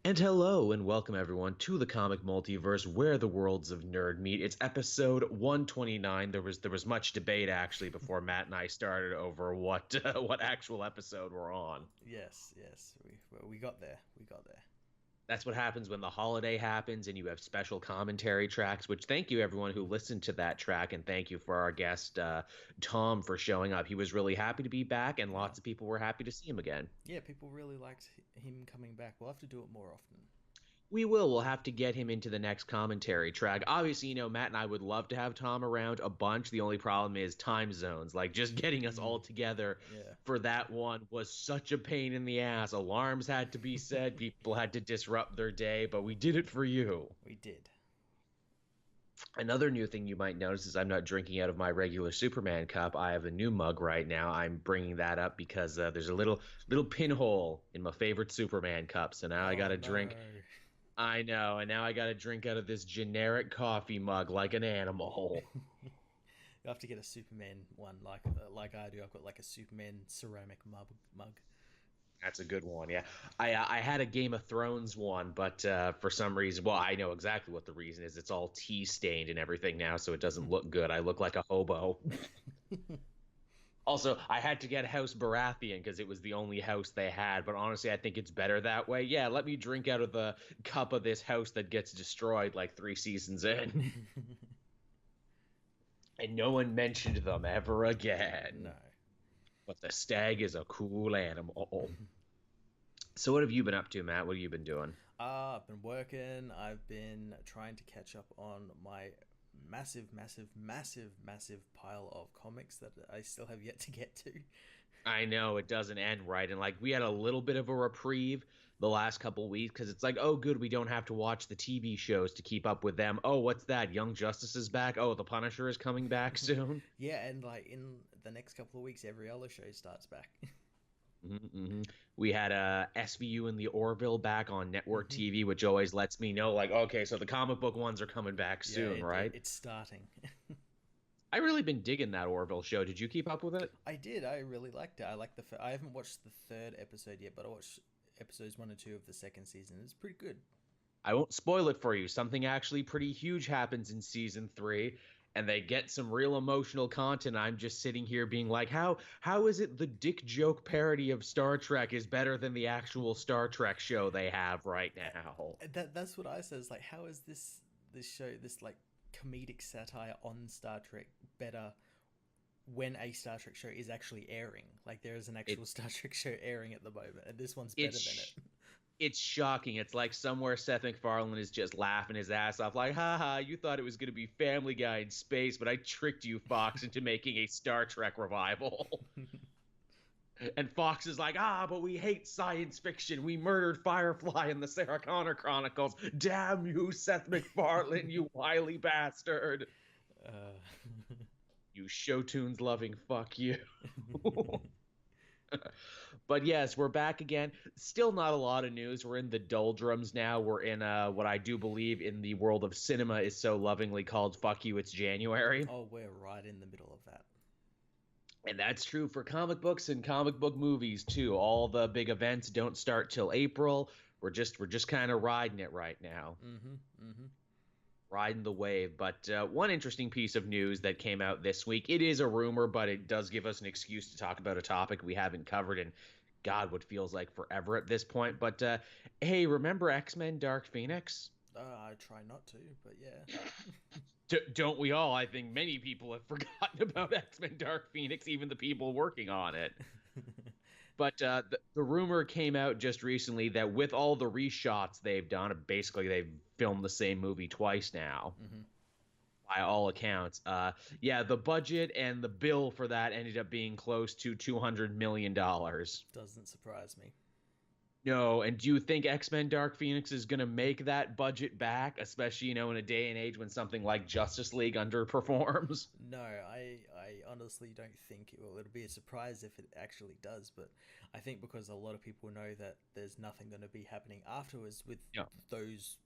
And hello and welcome everyone to the comic multiverse where the worlds of nerd meet. It's episode 129. There was much debate actually before Matt and I started over what what actual episode we're on. Yes. We got there. We got there. That's what happens when the holiday happens and you have special commentary tracks, which thank you everyone who listened to that track and thank you for our guest Tom for showing up. He was really happy to be back and Yeah. lots of people were happy to see him again. Yeah, people really liked him coming back. We'll have to do it more often. We will. We'll have to get him into the next commentary track. Obviously, Matt and I would love to have Tom around a bunch. The only problem is time zones. Like, just getting us all together Yeah. for that one was such a pain in the ass. Alarms had to be set, people had to disrupt their day, but we did it for you. We did. Another new thing you might notice is I'm not drinking out of my regular Superman cup. I have a new mug right now. I'm bringing that up because there's a little pinhole in my favorite Superman cup. So now I got Oh to drink. no. I know, and now I gotta drink out of this generic coffee mug like an animal. You have to get a Superman one, like I do. I've got like a Superman ceramic mug. That's a good one, yeah. I had a Game of Thrones one, but for some reason, well, I know exactly what the reason is. It's all tea stained and everything now, so it doesn't look good. I look like a hobo. Also, I had to get House Baratheon because it was the only house they had, but honestly, I think it's better that way. Yeah, let me drink out of the cup of this house that gets destroyed like 3 seasons in. And no one mentioned them ever again. No. But the stag is a cool animal. So what have you been up to, Matt? What have you been doing? I've been working. I've been trying to catch up on my massive pile of comics that I still have yet to get to. I know it doesn't end right, and like we had a little bit of a reprieve the last couple weeks because it's like, oh, good, we don't have to watch the TV shows to keep up with them. Oh, what's that? Young Justice is back. Oh, the Punisher is coming back soon. Yeah, and like in the next couple of weeks, every other show starts back. hmm We had SVU and the Orville back on network hmm TV, which always lets me know, like, okay, so the comic book ones are coming back Yeah, soon, right? it's starting. I really been digging that Orville show. Did you keep up with it? I did. I really liked it. I like I haven't watched the third episode yet, but I watched episodes 1 and 2 of the second season. It's pretty good. I won't spoil it for you. Something actually pretty huge happens in season 3, and they get some real emotional content. I'm just sitting here being like, how is it the dick joke parody of Star Trek is better than the actual Star Trek show they have right now? That's what I said. It's like, how is this show, this like comedic satire on Star Trek, better when a Star Trek show is actually airing? Like there is an It actual Star Trek show airing at the moment, and this one's better than it's it. it's shocking. It's like somewhere Seth MacFarlane is just laughing his ass off, like, haha, you thought it was going to be Family Guy in space, but I tricked you, Fox, into making a Star Trek revival. And Fox is like, but we hate science fiction. We murdered Firefly in the Sarah Connor Chronicles. Damn you, Seth MacFarlane, you wily bastard. uh, You show tunes loving fuck you. But yes, we're back again. Still not a lot of news. We're in the doldrums now. We're in what I do believe in the world of cinema is so lovingly called "Fuck You, It's January," oh, we're right in the middle of that. and that's true for comic books and comic book movies too. All the big events don't start till April. We're just kind of riding it right now, Mm-hmm. riding the wave. But one interesting piece of news that came out this week. It is a rumor, but it does give us an excuse to talk about a topic we haven't covered in God, what feels like forever at this point. But hey, remember X-Men Dark Phoenix? I try not to, but yeah. Don't we all? I think many people have forgotten about X-Men Dark Phoenix, even the people working on it. But the rumor came out just recently that with all the reshots they've done, basically they've filmed the same movie twice now, hmm by all accounts. Yeah, the budget and the bill for that ended up being close to $200 million. Doesn't surprise me. No, and do you think X-Men Dark Phoenix is going to make that budget back, especially, in a day and age when something like Justice League underperforms? No, I honestly don't think it will. It'll be a surprise if it actually does, but I think because a lot of people know that there's nothing going to be happening afterwards with Yeah. those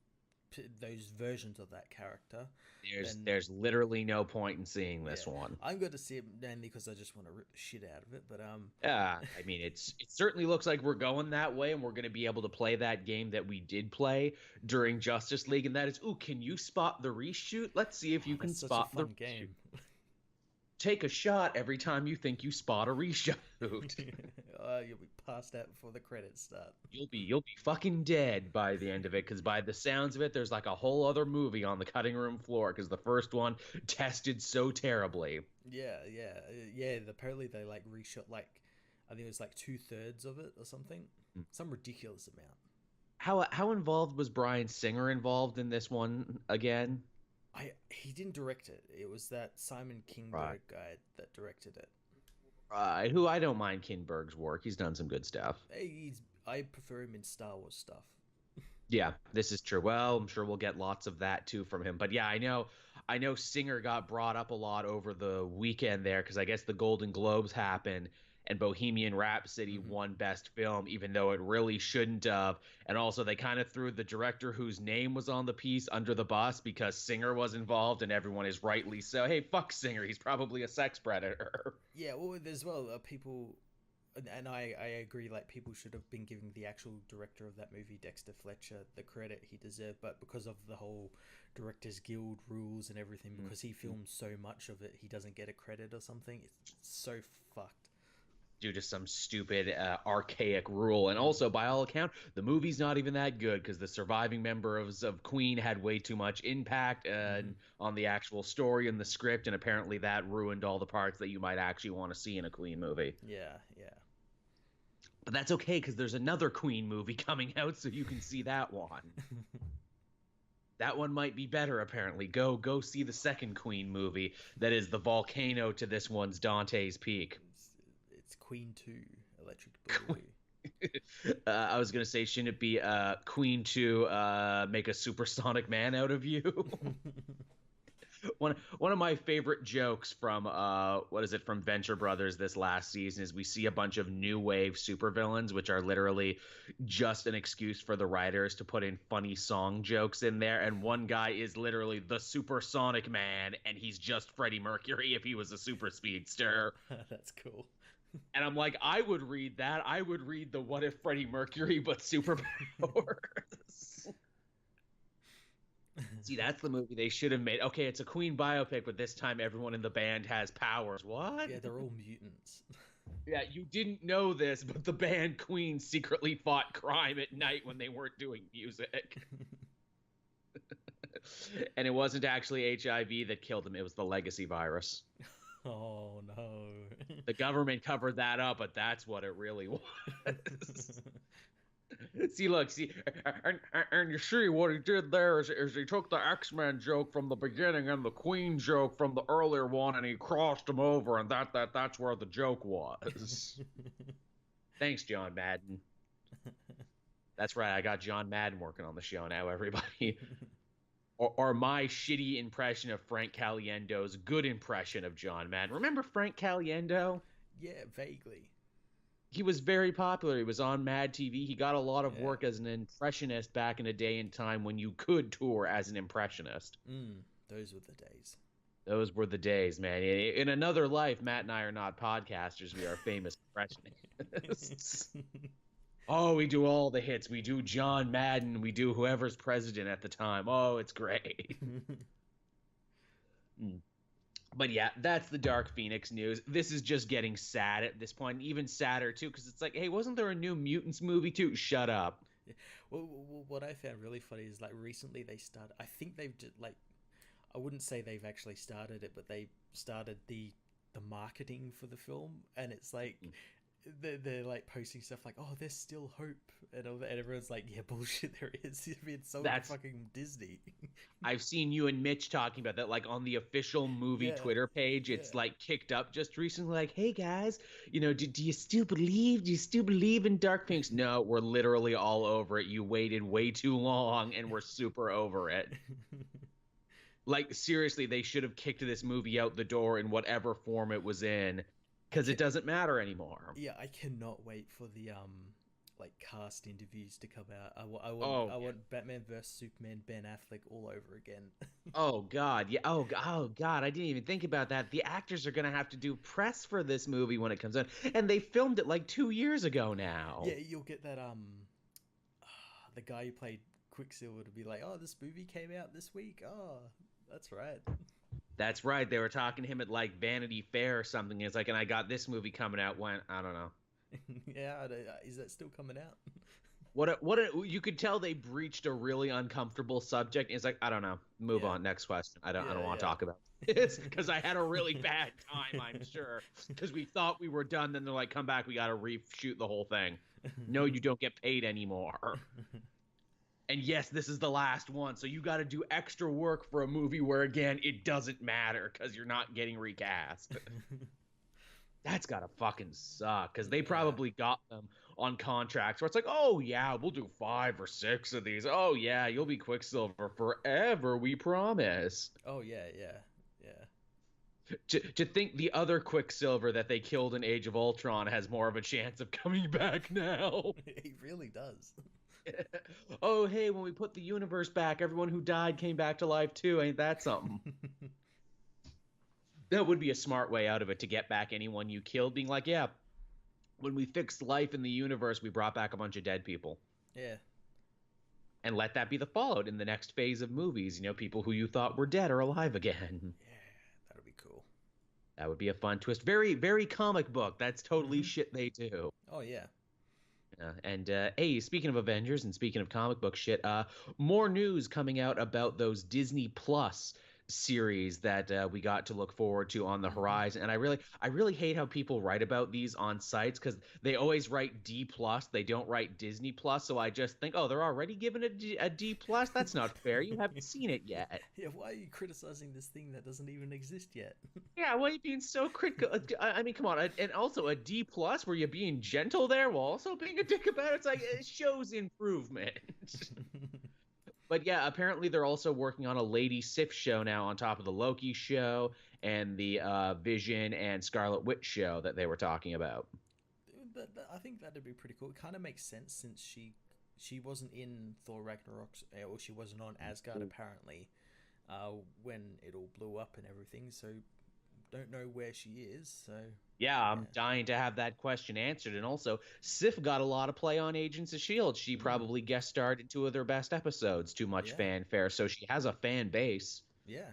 those versions of that character, then There's literally no point in seeing this yeah, one. I'm going to see it mainly because I just want to rip the shit out of it. But I mean, it certainly looks like we're going that way, and we're going to be able to play that game that we did play during Justice League, and that is, ooh, can you spot the reshoot? Let's see if you can that's such a spot the fun game. Take a shot every time you think you spot a reshoot. You'll be passed out before the credits start. You'll be fucking dead by the end of it, because by the sounds of it, there's like a whole other movie on the cutting room floor, because the first one tested so terribly. Yeah. Apparently they like reshot like, I think it was like 2/3 of it or something, some ridiculous amount. How involved was Bryan Singer involved in this one again? He didn't direct it. It was that Simon Kinberg guy that directed it. Who I don't mind Kinberg's work. He's done some good stuff. I prefer him in Star Wars stuff. Yeah, this is true. Well, I'm sure we'll get lots of that too from him. But yeah, I know Singer got brought up a lot over the weekend there, because I guess the Golden Globes happened and Bohemian Rhapsody won Best Film, even though it really shouldn't have. And also they kind of threw the director whose name was on the piece under the bus because Singer was involved, and everyone is rightly so. Hey, fuck Singer. He's probably a sex predator. Yeah, well, as well, people, and I agree, like, people should have been giving the actual director of that movie, Dexter Fletcher, the credit he deserved, but because of the whole Directors Guild rules and everything, because he filmed so much of it, he doesn't get a credit or something. It's so fucked. Due to some stupid archaic rule. And also, by all account, the movie's not even that good, because the surviving members of Queen had way too much impact on the actual story and the script, and apparently that ruined all the parts that you might actually want to see in a Queen movie. Yeah. But that's okay, because there's another Queen movie coming out, so you can see that one. That one might be better, apparently. Go see the second Queen movie that is the volcano to this one's Dante's Peak. It's Queen 2, Electric Boogaloo. I was going to say, shouldn't it be Queen 2, make a supersonic man out of you? One of my favorite jokes from from Venture Brothers this last season is we see a bunch of new wave supervillains, which are literally just an excuse for the writers to put in funny song jokes in there, and one guy is literally the Supersonic Man, and he's just Freddie Mercury if he was a super speedster. That's cool. And I'm like, I would read that. I would read the What If Freddie Mercury but superpowers. See, that's the movie they should have made. Okay, it's a Queen biopic, but this time everyone in the band has powers. What? Yeah, they're all mutants. Yeah, you didn't know this, but the band Queen secretly fought crime at night when they weren't doing music. And it wasn't actually HIV that killed them. It was the legacy virus. Oh, no. The government covered that up, but that's what it really was. See, and you see what he did there is he took the X-Men joke from the beginning and the Queen joke from the earlier one, and he crossed them over, and that's where the joke was. Thanks, John Madden. That's right, I got John Madden working on the show now, everybody. Or my shitty impression of Frank Caliendo's good impression of John Madden. Remember Frank Caliendo? Yeah, vaguely. He was very popular. He was on Mad TV. He got a lot of work as an impressionist back in a day and time when you could tour as an impressionist. Those were the days. Those were the days, man. In another life, Matt and I are not podcasters. We are famous impressionists. Oh, we do all the hits. We do John Madden. We do whoever's president at the time. Oh, it's great. But yeah, that's the Dark Phoenix news. This is just getting sad at this point, even sadder too, because it's like, hey, wasn't there a new Mutants movie too? Shut up. Yeah. Well, what I found really funny is like recently they started. I think they've just, like, I wouldn't say they've actually started it, but they started the marketing for the film, and it's like. They're like posting stuff like, oh, there's still hope, and all that, and everyone's like, yeah, bullshit, there is. It's so fucking Disney. I've seen you and Mitch talking about that, like on the official movie Twitter page. It's like kicked up just recently, like, hey guys, do you still believe? Do you still believe in Dark Phoenix? No, we're literally all over it. You waited way too long, and we're super over it. Like, seriously, they should have kicked this movie out the door in whatever form it was in. Because it doesn't matter anymore. Yeah, I cannot wait for the like cast interviews to come out. I Yeah. want Batman vs Superman Ben Affleck all over again. Oh God, yeah. Oh God, I didn't even think about that. The actors are gonna have to do press for this movie when it comes out, and they filmed it like 2 years ago now. Yeah, you'll get that the guy who played Quicksilver to be like, "Oh, this movie came out this week." Oh, that's right. That's right. They were talking to him at like Vanity Fair or something. It's like, and I got this movie coming out when I don't know. Yeah, is that still coming out? You could tell they breached a really uncomfortable subject. It's like, I don't know. Move Yeah, on. Next question. I don't want to yeah, talk about this because I had a really bad time, I'm sure. Because we thought we were done, then they're like, come back, we got to reshoot the whole thing. No, you don't get paid anymore. And yes, this is the last one, so you got to do extra work for a movie where again it doesn't matter because you're not getting recast. That's gotta fucking suck because they yeah. probably got them on contracts where it's like, oh yeah, we'll do 5 or 6 of these. Oh yeah, you'll be Quicksilver forever, we promise. Oh yeah, yeah, yeah. To think the other Quicksilver that they killed in Age of Ultron has more of a chance of coming back now. He really does. Oh hey, when we put the universe back, everyone who died came back to life too. Ain't that something? That would be a smart way out of it to get back anyone you killed, being like, yeah, when we fixed life in the universe, we brought back a bunch of dead people. Yeah, And let that be the fallout in the next phase of movies. You know, people who you thought were dead are alive again. yeah, that'll be cool. That would be a fun twist. Very, very comic book. That's totally Hmm. shit they do. Oh yeah. And hey, speaking of Avengers and speaking of comic book shit, more news coming out about those Disney Plus series that we got to look forward to on the Hmm. horizon. And I really hate how people write about these on sites because they always write D plus, they don't write Disney Plus. So I just think, oh, they're already given a D plus. That's not fair. You haven't seen it yet. Yeah, why are you criticizing this thing that doesn't even exist yet? Yeah, why are you being so critical? I mean, come on, and also a D plus. Were you being gentle there while also being a dick about it? It's like it shows improvement. But yeah, apparently they're also working on a Lady Sif show now on top of the Loki show and the Vision and Scarlet Witch show that they were talking about. I think that'd be pretty cool. It kind of makes sense since she wasn't in Thor Ragnarok, or she wasn't on Asgard apparently, when it all blew up and everything. So don't know where she is. So Yeah, I'm yeah. dying to have that question answered. And also, Sif got a lot of play on Agents of S.H.I.E.L.D. She Mm, probably guest starred in 2 of their best episodes, Too Much yeah, Fanfare, so she has a fan base. yeah,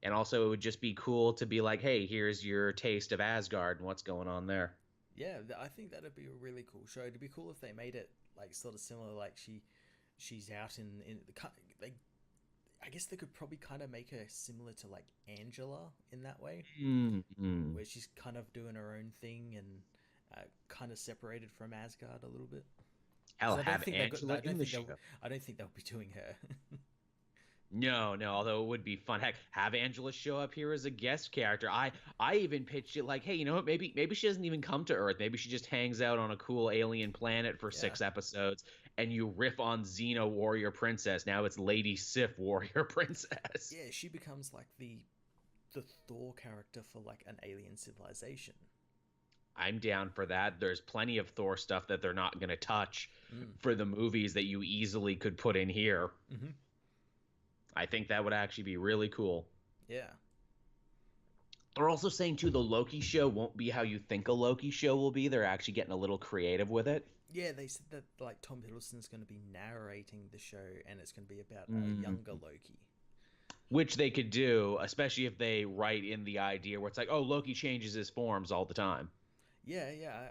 And also, it would just be cool to be like, hey, here's your taste of Asgard and what's going on there. yeah. I think that'd be a really cool show. It'd be cool if they made it like sort of similar. Like she's out in the they. I guess they could probably kind of make her similar to like Angela in that way, Mm-hmm. where she's kind of doing her own thing and kind of separated from Asgard a little bit. Hell, Because I don't have think they've got. Angela in the show. I don't think they'll be doing her. No, no, although it would be fun. Heck, have Angela show up here as a guest character. I even pitched it like, hey, you know what? Maybe she doesn't even come to Earth. Maybe she just hangs out on a cool alien planet for Yeah, 6 episodes, and you riff on Xena Warrior Princess. Now it's Lady Sif Warrior Princess. yeah. She becomes like the Thor character for like an alien civilization. I'm down for that. There's plenty of Thor stuff that they're not going to touch Mm. for the movies that you easily could put in here. Hmm. I think that would actually be really cool. Yeah, They're also saying too the Loki show won't be how you think a Loki show will be. They're actually getting a little creative with it. yeah. They said that like Tom Hiddleston's going to be narrating the show, and it's going to be about a Mm. younger Loki. Which they could do, especially if they write in the idea where it's like, oh, Loki changes his forms all the time. Yeah, yeah,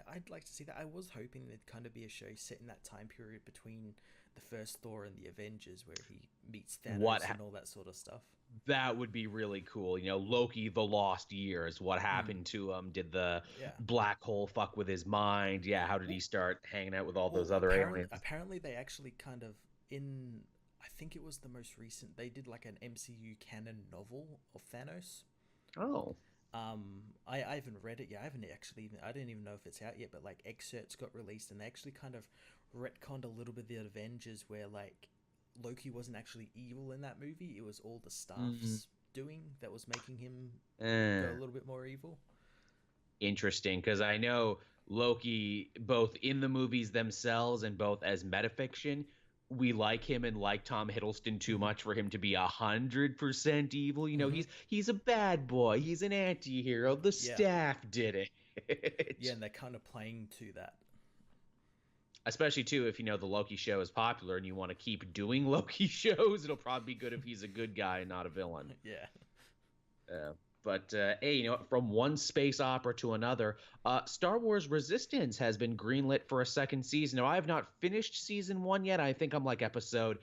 I'd like to see that. I was hoping it'd kind of be a show set in that time period between the first Thor and the Avengers, where he meets What Thanos and all that sort of stuff. That would be really cool. You know, Loki, the Lost Years. What Mm, happened to him? Did the yeah. black hole fuck with his mind? Yeah. How did he Well, start hanging out with all well, those other aliens? apparently they actually kind of in. I think it was the most recent. They did like an MCU canon novel of Thanos. Oh. I haven't read it yet. I haven't actually even. I don't even know if it's out yet. But like excerpts got released, and they actually kind of retconned a little bit the Avengers, where like Loki wasn't actually evil in that movie. It was all the Mm. staff's doing that was making him go Eh. a little bit more evil. Interesting, because I know Loki, both in the movies themselves and both as metafiction, we like him and like Tom Hiddleston too Mm-hmm. much for him to be 100% evil. You know, Mm-hmm. he's a bad boy. He's an anti-hero. The Yeah. staff did Yeah, it. and they're kind of playing to that. Especially too, if you know the Loki show is popular and you want to keep doing Loki shows, it'll probably be good if he's a good guy and not a villain. Yeah. But hey, from one space opera to another, Star Wars Resistance has been greenlit for a second season. Now, I have not finished season one yet. I think I'm like episode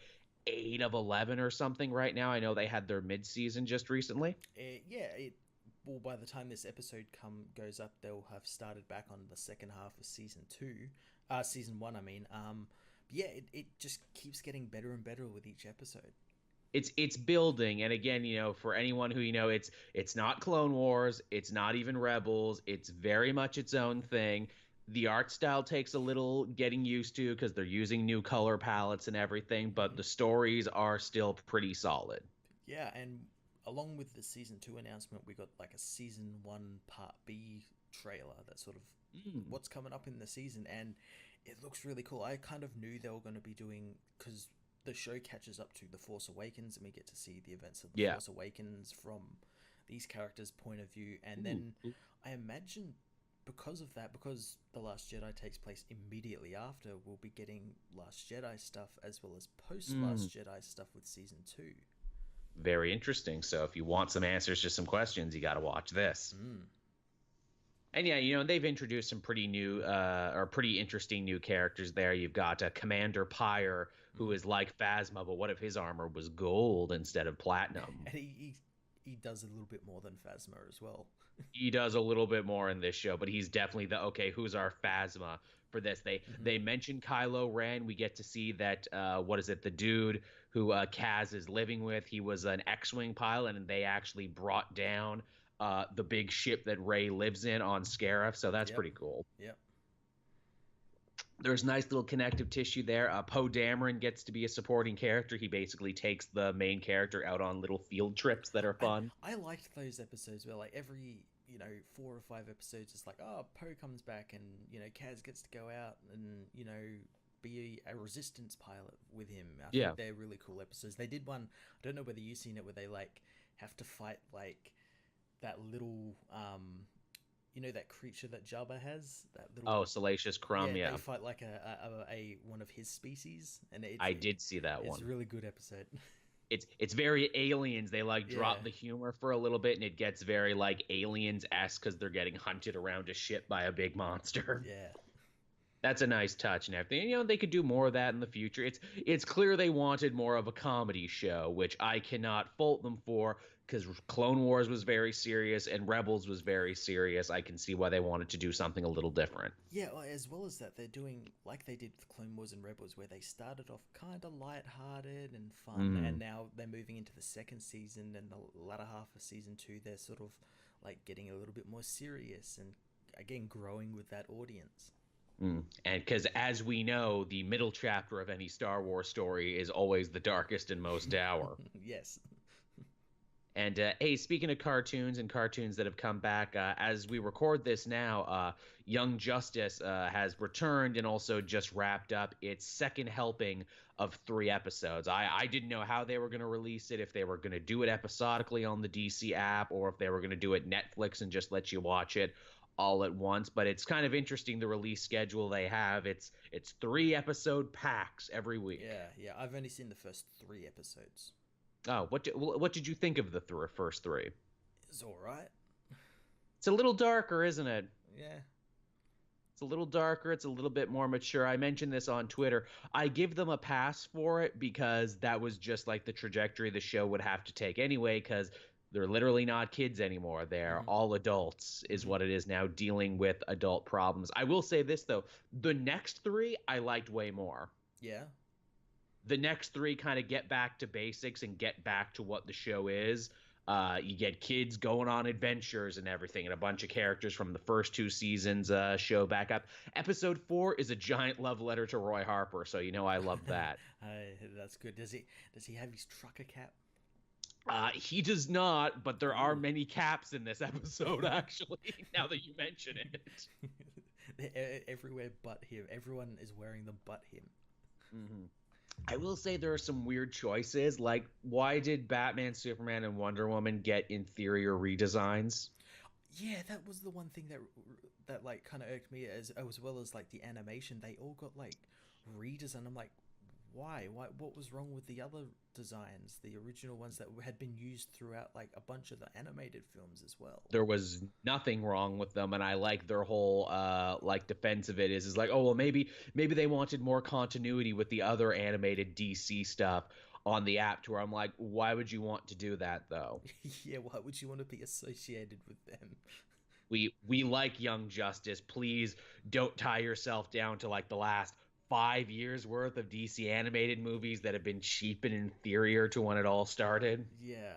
8 of 11 or something right now. I know they had their mid-season just recently. Yeah, well, by the time this episode goes up, they'll have started back on the second half of season two, season one. I mean, yeah, it just keeps getting better and better with each episode. It's building, and again, for anyone who it's not Clone Wars, it's not even Rebels, it's very much its own thing. The art style takes a little getting used to because they're using new color palettes and everything, but Mm-hmm. the stories are still pretty solid. Yeah, and along with the season two announcement, we got like a season one part B trailer that sort of Mm. what's coming up in the season, and it looks really cool. I kind of knew they were going to be doing because the show catches up to The Force Awakens, and we get to see the events of The Yeah. Force Awakens from these characters' point of view, and Ooh. then I imagine because of that, because The Last Jedi takes place immediately after, we'll be getting Last Jedi stuff as well as post Mm. Last Jedi stuff with season two. Very interesting. So if you want some answers to some questions, you got to watch this. Mm. And yeah, they've introduced some pretty new or pretty interesting new characters there. You've got Commander Pyre, who Mm. is like Phasma, but what if his armor was gold instead of platinum? And he does a little bit more than Phasma as well. He does a little bit more in this show, but he's definitely the okay, who's our Phasma for this? They Mm-hmm. they mentioned Kylo Ren. We get to see that what is it, the dude who Kaz is living with, he was an X-Wing pilot, and they actually brought down the big ship that Rey lives in on Scarif, so that's Yep. pretty cool. Yep. There's nice little connective tissue there. Poe Dameron gets to be a supporting character. He basically takes the main character out on little field trips that are And fun. I liked those episodes where like every 4 or 5 episodes it's like, oh, Poe comes back and Kaz gets to go out and be a resistance pilot with him. I Yeah. think they're really cool episodes. They did one, I don't know whether you've seen it, where they like have to fight like that little that creature that Jabba has, that little. Oh, Salacious Crumb, yeah. They fight like a one of his species, and I did see that it's one. a really good episode. It's very Aliens. They like drop Yeah. the humor for a little bit, and it gets very like Aliens-esque because they're getting hunted around a ship by a big monster. Yeah. That's a nice touch and everything. They could do more of that in the future. It's clear they wanted more of a comedy show, which I cannot fault them for because Clone Wars was very serious and Rebels was very serious. I can see why they wanted to do something a little different. Yeah, well, as well as that, they're doing like they did with Clone Wars and Rebels, where they started off kind of light-hearted and fun, and now they're moving into the second season and the latter half of season two. They're sort of like getting a little bit more serious and again growing with that audience. And because, as we know, the middle chapter of any Star Wars story is always the darkest and most dour. Yes. And hey, speaking of cartoons and cartoons that have come back, as we record this now, Young Justice has returned and also just wrapped up its second helping of 3 episodes. I didn't know how they were going to release it, if they were going to do it episodically on the DC app, or if they were going to do it Netflix and just let you watch it all at once. But it's kind of interesting, the release schedule they have. It's 3 episode packs every week. Yeah. I've only seen the first 3 episodes. Oh, what did you think of the first 3? It's all right. It's a little darker, isn't it? Yeah. It's a little darker. It's a little bit more mature. I mentioned this on Twitter. I give them a pass for it because that was just like the trajectory the show would have to take anyway, because they're literally not kids anymore. They're all adults is what it is now, dealing with adult problems. I will say this, though. The next 3 I liked way more. Yeah. The next 3 kind of get back to basics and get back to what the show is. You get kids going on adventures and everything, and a bunch of characters from the first 2 seasons show back up. Episode 4 is a giant love letter to Roy Harper, so I love that. That's good. Does he have his trucker cap? He does not, but there are many caps in this episode, actually, now that you mention it. Everywhere but him. Everyone is wearing them but him. Hmm. I will say there are some weird choices. Like, why did Batman, Superman, and Wonder Woman get inferior redesigns? Yeah, that was the one thing that like kind of irked me as well as like the animation. They all got like redesigned. I'm like, why? Why? What was wrong with the other designs, the original ones that had been used throughout like a bunch of the animated films as well? There was nothing wrong with them, and I like their whole like defense of it is like, oh well, maybe they wanted more continuity with the other animated DC stuff on the app, to where I'm like, why would you want to do that though? Yeah, why would you want to be associated with them? We like Young Justice. Please don't tie yourself down to like the last 5 years worth of DC animated movies that have been cheap and inferior to when it all started. Yeah,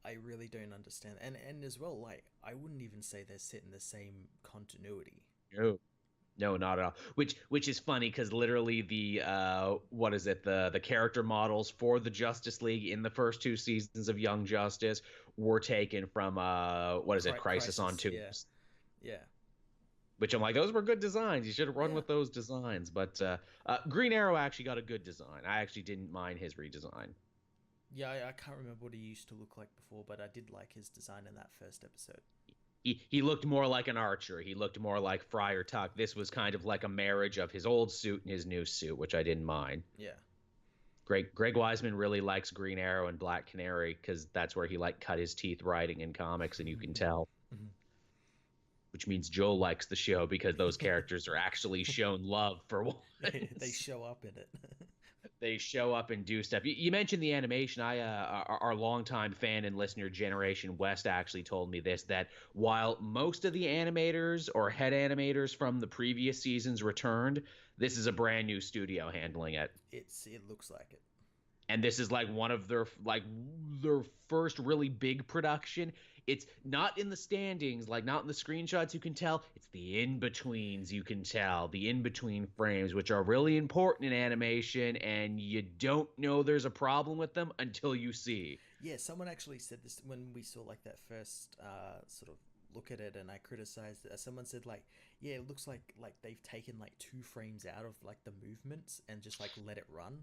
I really don't understand. And as well, like I wouldn't even say they're set in the same continuity. No, no, not at all. Which is funny because literally the what is it, the character models for the Justice League in the first two seasons of Young Justice were taken from what is it, Crisis on Crisis, yeah, Tubes. yeah, Which I'm like, those were good designs. You should have run yeah. with those designs. But Green Arrow actually got a good design. I actually didn't mind his redesign. Yeah, I can't remember what he used to look like before, but I did like his design in that first episode. He looked more like an archer. He looked more like Friar Tuck. This was kind of like a marriage of his old suit and his new suit, which I didn't mind. Yeah. Greg Wiseman really likes Green Arrow and Black Canary because that's where he like cut his teeth writing in comics, and you can tell. Which means Joe likes the show because those characters are actually shown love for They once. show up in it. They show up and do stuff. You mentioned the animation. Our longtime fan and listener, Generation West, actually told me this, that while most of the animators or head animators from the previous seasons returned, this is a brand new studio handling it. It looks like it. And this is like one of their first really big production. It's not in the standings, like not in the screenshots you can tell. It's the in-betweens you can tell, the in-between frames, which are really important in animation, and you don't know there's a problem with them until you see. Yeah, someone actually said this when we saw like that first sort of look at it, and I criticized it. Someone said like, yeah, it looks like they've taken like 2 frames out of like the movements and just like let it run.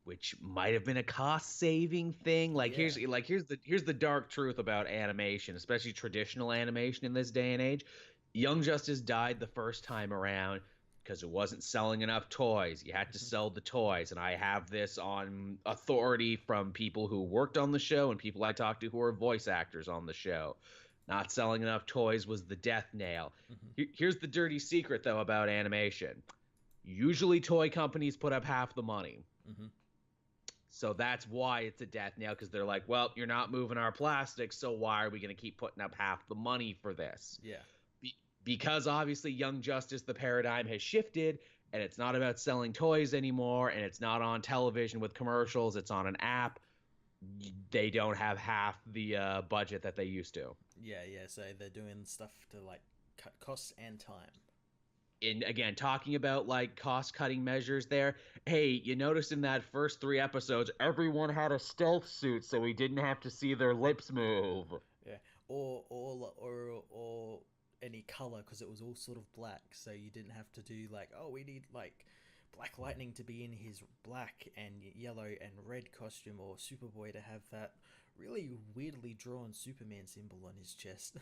Which might have been a cost saving thing. Like Yeah. here's the dark truth about animation, especially traditional animation in this day and age. Young Justice died the first time around because it wasn't selling enough toys. You had to sell the toys, and I have this on authority from people who worked on the show and people I talked to who are voice actors on the show. Not selling enough toys was the death nail. Here's the dirty secret though about animation. Usually toy companies put up half the money. So that's why it's a death nail, because they're like, well, you're not moving our plastic, so why are we going to keep putting up half the money for this? Yeah. Because obviously Young Justice, the paradigm has shifted, and it's not about selling toys anymore, and it's not on television with commercials, it's on an app. They don't have half the budget that they used to. Yeah, yeah. So they're doing stuff to like cut costs and time. And again, talking about like cost cutting measures there, hey, you noticed in that first 3 episodes everyone had a stealth suit so we didn't have to see their lips move. Yeah. Or any color, because it was all sort of black, so you didn't have to do like, oh, we need like Black Lightning to be in his black and yellow and red costume, or Superboy to have that really weirdly drawn Superman symbol on his chest.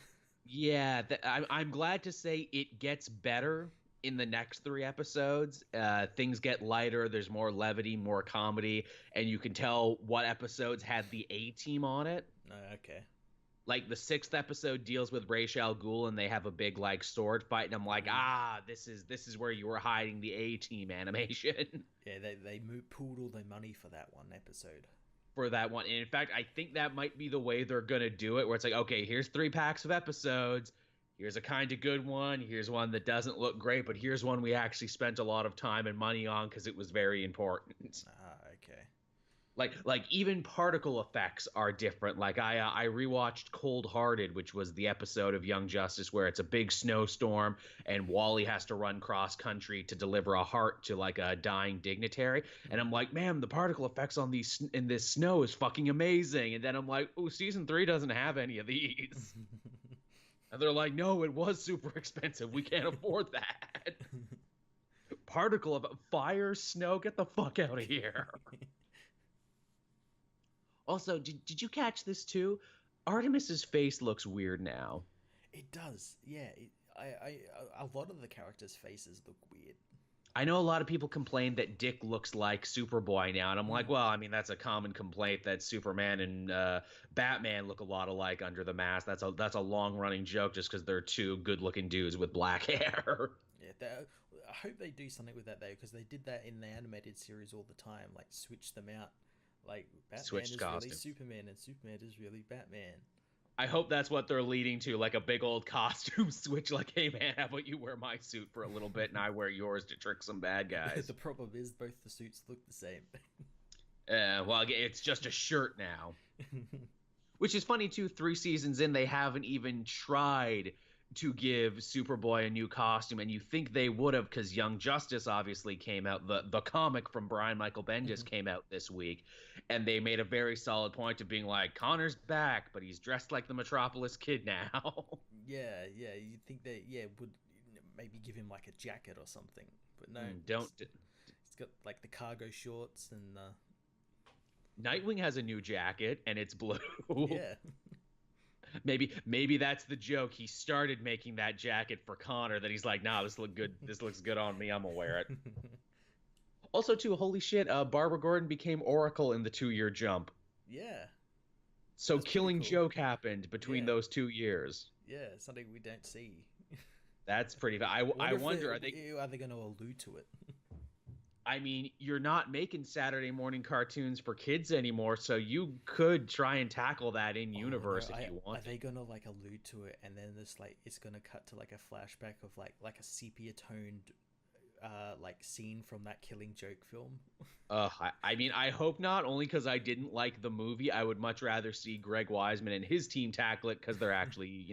Yeah, I'm glad to say it gets better in the next 3 episodes. Things get lighter, there's more levity, more comedy, and you can tell what episodes had the A team on it. Okay. Like the 6th episode deals with Ra's al Ghul, and they have a big like sword fight, and I'm like, this is where you were hiding the A team animation. Yeah, they pooled all their money for that one episode. For that one. And in fact, I think that might be the way they're gonna do it, where it's like, okay, here's 3 packs of episodes. Here's a kind of good one. Here's one that doesn't look great, but here's one we actually spent a lot of time and money on because it was very important. Okay. Like even particle effects are different. Like I rewatched Cold Hearted, which was the episode of Young Justice where it's a big snowstorm and Wally has to run cross country to deliver a heart to like a dying dignitary. And I'm like, man, the particle effects on these in this snow is fucking amazing. And then I'm like, oh, season 3 doesn't have any of these. And they're like, no, it was super expensive. We can't afford that. Particle of fire, snow, get the fuck out of here. Also, did you catch this too? Artemis's face looks weird now. It does, yeah. A lot of the characters' faces look weird. I know a lot of people complain that Dick looks like Superboy now, and I'm like, Mm. well, I mean, that's a common complaint that Superman and Batman look a lot alike under the mask. That's a long running joke just because they're two good looking dudes with black hair. Yeah, I hope they do something with that though, because they did that in the animated series all the time. Like switch them out. Like Batman Switched is really costumes. Superman, and Superman is really Batman. I hope that's what they're leading to, like a big old costume switch. Like, hey man, how about you wear my suit for a little bit and I wear yours to trick some bad guys? The problem is both the suits look the same. Well, it's just a shirt now. Which is funny too. 3 seasons in, they haven't even tried to give Superboy a new costume, and you think they would have, because Young Justice obviously came out. The comic from Brian Michael Bendis came out this week, and they made a very solid point of being like, Connor's back, but he's dressed like the Metropolis Kid now. Yeah, yeah. You'd think they would maybe give him like a jacket or something, but no. Don't. He's got like the cargo shorts and. Nightwing has a new jacket, and it's blue. Yeah. Maybe that's the joke. He started making that jacket for Connor. That he's like, nah, this look good. This looks good on me. I'm gonna wear it. Also, too, holy shit, Barbara Gordon became Oracle in the 2-year jump. Yeah. So That's Killing pretty cool. Joke happened between those 2 years. Yeah, something we don't see. That's pretty. I wonder, are they going to allude to it? I mean, you're not making Saturday morning cartoons for kids anymore, so you could try and tackle that in universe if you want. Are they gonna like allude to it, and then this like it's gonna cut to like a flashback of like a sepia toned like scene from that Killing Joke film? I mean, I hope not, only because I didn't like the movie. I would much rather see Greg Wiseman and his team tackle it, because they're actually,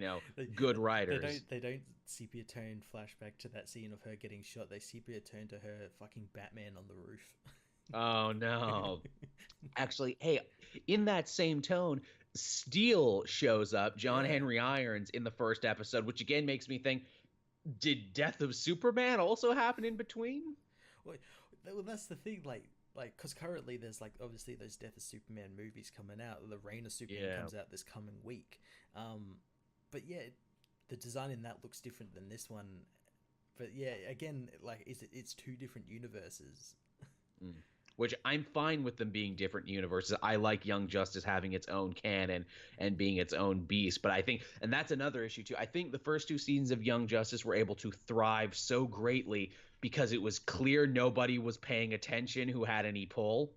good writers. They don't sepia tone flashback to that scene of her getting shot. They sepia tone to her fucking Batman on the roof. Oh no. Actually, hey, in that same tone, Steel shows up, John Henry Irons, in the first episode, which again makes me think, did Death of Superman also happen in between? Well, that's the thing, like because currently there's like obviously those Death of Superman movies coming out. The Reign of Superman comes out this coming week. But yeah, the design in that looks different than this one. But yeah, again, like it's 2 different universes. Which I'm fine with them being different universes. I like Young Justice having its own canon and being its own beast. But I think, and that's another issue too, I think the first 2 seasons of Young Justice were able to thrive so greatly because it was clear nobody was paying attention who had any pull.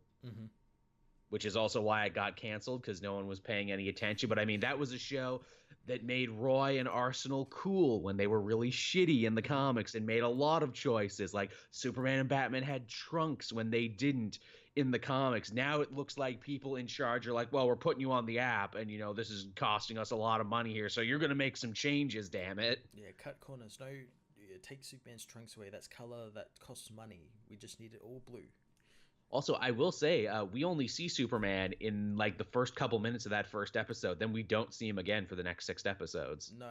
Which is also why it got canceled, because no one was paying any attention. But I mean, that was a show that made Roy and Arsenal cool when they were really shitty in the comics, and made a lot of choices. Like Superman and Batman had trunks when they didn't in the comics. Now it looks like people in charge are like, well, we're putting you on the app, and this is costing us a lot of money here, so you're going to make some changes, damn it. Yeah, cut corners. No, take Superman's trunks away. That's color that costs money. We just need it all blue. Also, I will say, we only see Superman in like the first couple minutes of that first episode. Then we don't see him again for the next 6 episodes. No,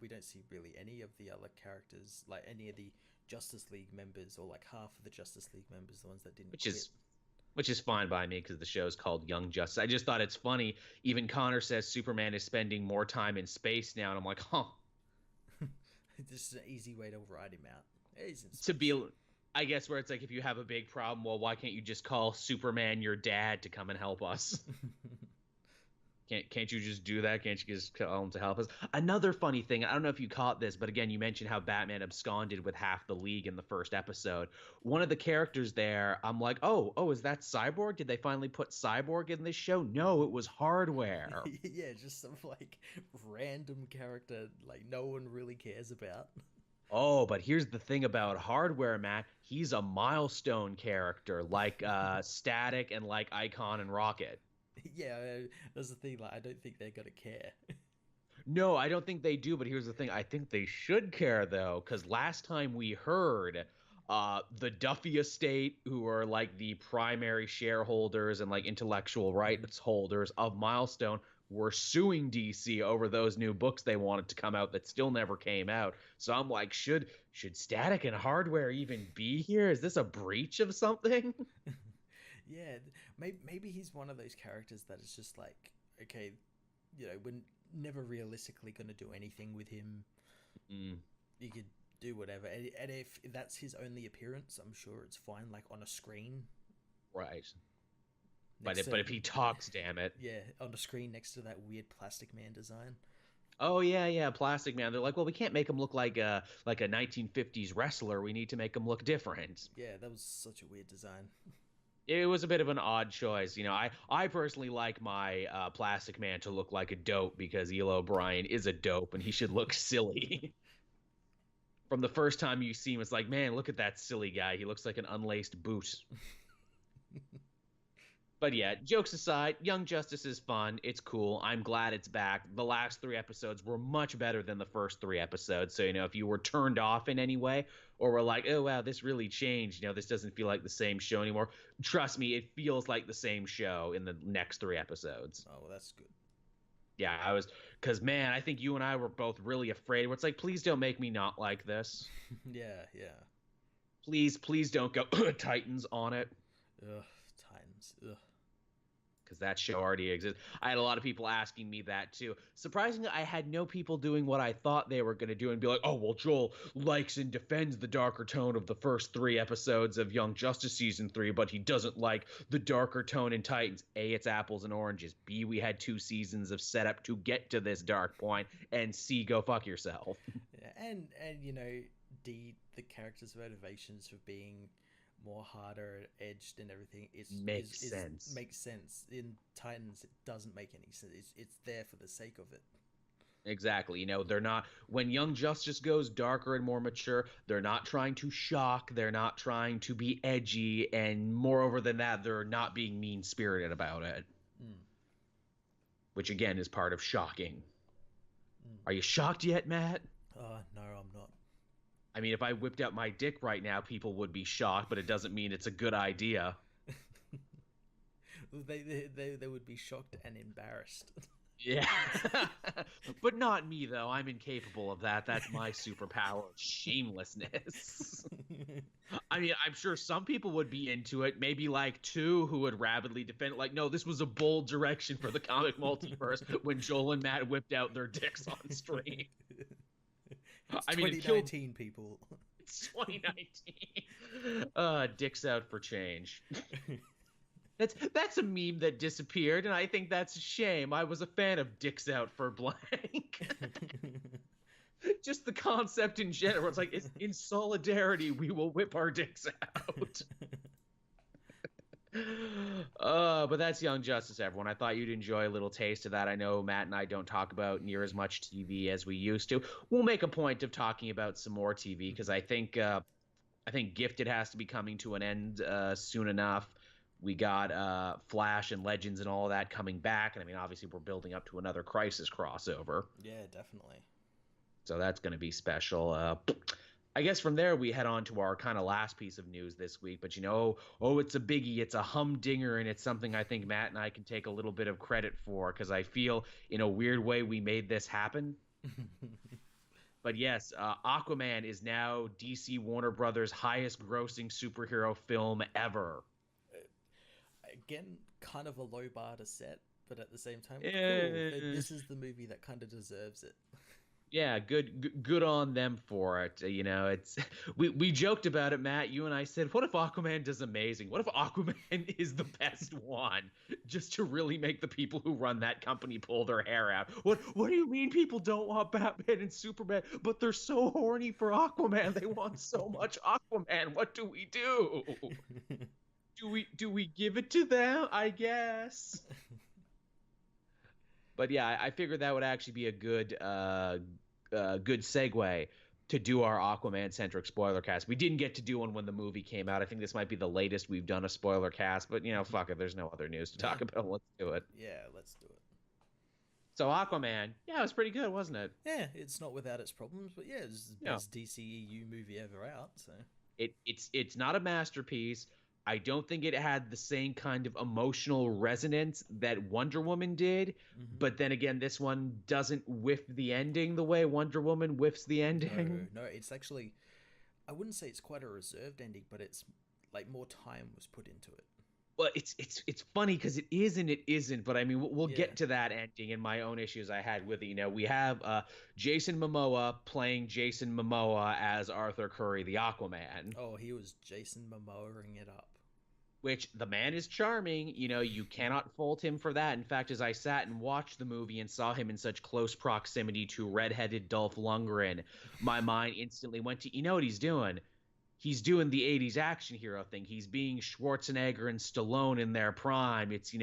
we don't see really any of the other characters, like any of the Justice League members, or like half of the Justice League members, the ones that didn't. Which is fine by me, because the show's called Young Justice. I just thought it's funny. Even Connor says Superman is spending more time in space now, and I'm like, huh. This is an easy way to ride him out. He's in space. To be, I guess, where it's like, if you have a big problem, well, why can't you just call Superman your dad to come and help us? Can't you just do that? Can't you just call him to help us? Another funny thing, I don't know if you caught this, but again, you mentioned how Batman absconded with half the league in the first episode. One of the characters there, I'm like, oh, is that Cyborg? Did they finally put Cyborg in this show? No, it was Hardware. Yeah, just some like random character like no one really cares about. Oh, but here's the thing about Hardware, Matt. He's a milestone character, like Static and like Icon and Rocket. Yeah, that's the thing. Like, I don't think they're gonna care. No, I don't think they do. But here's the thing: I think they should care, though, because last time we heard, the Duffy estate, who are like the primary shareholders and like intellectual rights holders of Milestone, were suing DC over those new books they wanted to come out that still never came out. So I'm like, should Static and Hardware even be here? Is this a breach of something? Yeah, maybe he's one of those characters that is just like, okay, we're never realistically going to do anything with him. You could do whatever, and if that's his only appearance, I'm sure it's fine, like on a screen. Right. But if he talks, damn it. Yeah, on the screen next to that weird Plastic Man design. Oh yeah, Plastic Man. They're like, well, we can't make him look like a 1950s wrestler. We need to make him look different. Yeah, that was such a weird design. It was a bit of an odd choice. I personally like my Plastic Man to look like a dope because Elo O'Brien is a dope and he should look silly. From the first time you see him, it's like, man, look at that silly guy. He looks like an unlaced boot. But yeah, jokes aside, Young Justice is fun. It's cool. I'm glad it's back. The last 3 episodes were much better than the first 3 episodes. So, if you were turned off in any way or were like, oh, wow, this really changed. This doesn't feel like the same show anymore. Trust me, it feels like the same show in the next 3 episodes. Oh, well, that's good. Yeah, because, man, I think you and I were both really afraid. Where it's like, please don't make me not like this. Yeah. Please don't go Titans on it. Ugh, Titans. Ugh. Because that show already exists. I had a lot of people asking me that too. Surprisingly, I had no people doing what I thought they were going to do and be like, oh, well, Joel likes and defends the darker tone of the first 3 episodes of Young Justice Season 3, but he doesn't like the darker tone in Titans. A, it's apples and oranges. B, we had 2 seasons of setup to get to this dark point. And C, go fuck yourself. Yeah, and D, the character's motivations for being more harder edged and everything makes sense. Makes sense. In Titans, it doesn't make any sense. It's there for the sake of it. Exactly. They're not, when Young Justice goes darker and more mature, they're not trying to shock, they're not trying to be edgy, and moreover than that, they're not being mean-spirited about it. Which again is part of shocking. Are you shocked yet, Matt? No, I'm not. I mean, if I whipped out my dick right now, people would be shocked, but it doesn't mean it's a good idea. They would be shocked and embarrassed. Yeah. But not me, though. I'm incapable of that. That's my superpower, shamelessness. I mean, I'm sure some people would be into it. Maybe like 2 who would rapidly defend it. Like, no, this was a bold direction for the comic multiverse when Joel and Matt whipped out their dicks on stream. It's 2019, people. It's 2019. Dicks out for change. That's a meme that disappeared, and I think that's a shame. I was a fan of dicks out for blank. Just the concept in general. It's like, in solidarity, we will whip our dicks out. But that's Young Justice, everyone. I thought you'd enjoy a little taste of that. I know Matt and I don't talk about near as much TV as we used to. We'll make a point of talking about some more TV because I think Gifted has to be coming to an end soon enough. We got Flash and Legends and all of that coming back, and I mean, obviously, we're building up to another Crisis crossover. Yeah, definitely. So that's going to be special. I guess from there we head on to our kind of last piece of news this week. But it's a biggie. It's a humdinger, and it's something I think Matt and I can take a little bit of credit for because I feel in a weird way we made this happen. But yes, Aquaman is now DC Warner Brothers' highest-grossing superhero film ever. Again, kind of a low bar to set, but at the same time, cool. This is the movie that kind of deserves it. Yeah, good on them for it. It's we joked about it, Matt. You and I said, what if Aquaman does amazing? What if Aquaman is the best one? Just to really make the people who run that company pull their hair out. What do you mean people don't want Batman and Superman, but they're so horny for Aquaman? They want so much Aquaman. What do we do? Do we give it to them? I guess. But yeah, I figured that would actually be a good segue to do our Aquaman-centric spoiler cast. We didn't get to do one when the movie came out. I think this might be the latest we've done a spoiler cast, but fuck it. There's no other news to talk about. Let's do it. Yeah, let's do it. So Aquaman, yeah, it was pretty good, wasn't it? Yeah, it's not without its problems, but yeah, it's the best DCEU movie ever out. So it's not a masterpiece, I don't think it had the same kind of emotional resonance that Wonder Woman did. Mm-hmm. But then again, this one doesn't whiff the ending the way Wonder Woman whiffs the No, ending. no, it's actually, I wouldn't say it's quite a reserved ending, but it's like more time was put into it. Well, it's funny because it is and it isn't, but I mean we'll Yeah. get to that ending and my own issues I had with it. We have Jason Momoa playing Jason Momoa as Arthur Curry, the Aquaman, Oh, he was Jason Momoaing it up. which the man is charming. You cannot fault him for that. In fact, as I sat and watched the movie and saw him in such close proximity to redheaded Dolph Lundgren, my mind instantly went to, you know what he's doing? He's doing the 80s action hero thing. He's being Schwarzenegger and Stallone in their prime. It's,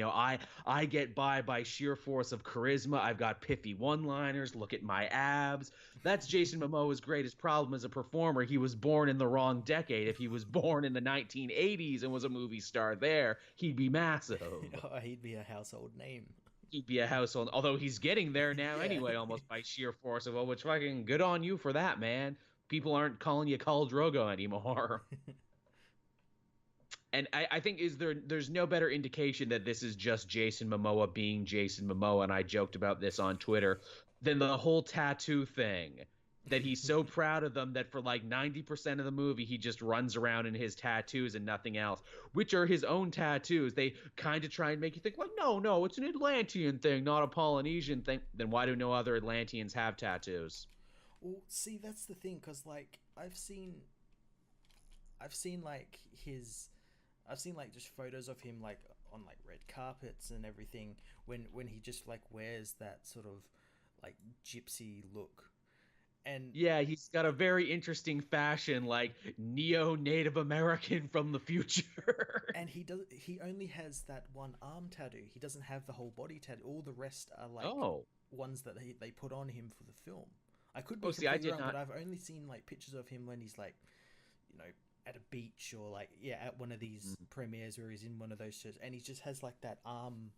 I get by sheer force of charisma. I've got pithy one-liners. Look at my abs. That's Jason Momoa's greatest problem as a performer. He was born in the wrong decade. If he was born in the 1980s and was a movie star there, he'd be massive. Oh, he'd be a household name. He'd be a household, although he's getting there now Yeah. anyway, almost by sheer force of, which fucking good on you for that, man. People aren't calling you Khal Drogo anymore. And I think there's no better indication that this is just Jason Momoa being Jason Momoa, and I joked about this on Twitter, than the whole tattoo thing. That he's so proud of them that for like 90% of the movie, he just runs around in his tattoos and nothing else, which are his own tattoos. They kind of try and make you think, like, no, it's an Atlantean thing, not a Polynesian thing. Then why do no other Atlanteans have tattoos? Well, see, that's the thing, because like I've seen like I've seen like just photos of him like on like red carpets and everything when he just like wears that sort of like gypsy look, and Yeah, he's got a very interesting fashion, like neo Native American from the future. he only has that one arm tattoo. He doesn't have the whole body tattoo. All the rest are like Oh, ones that they put on him for the film. I could be oh, see, I completely did wrong, not. but I've only seen like pictures of him when he's like, you know, at a beach or like at one of these Mm. premieres where he's in one of those shows, and he just has like that arm,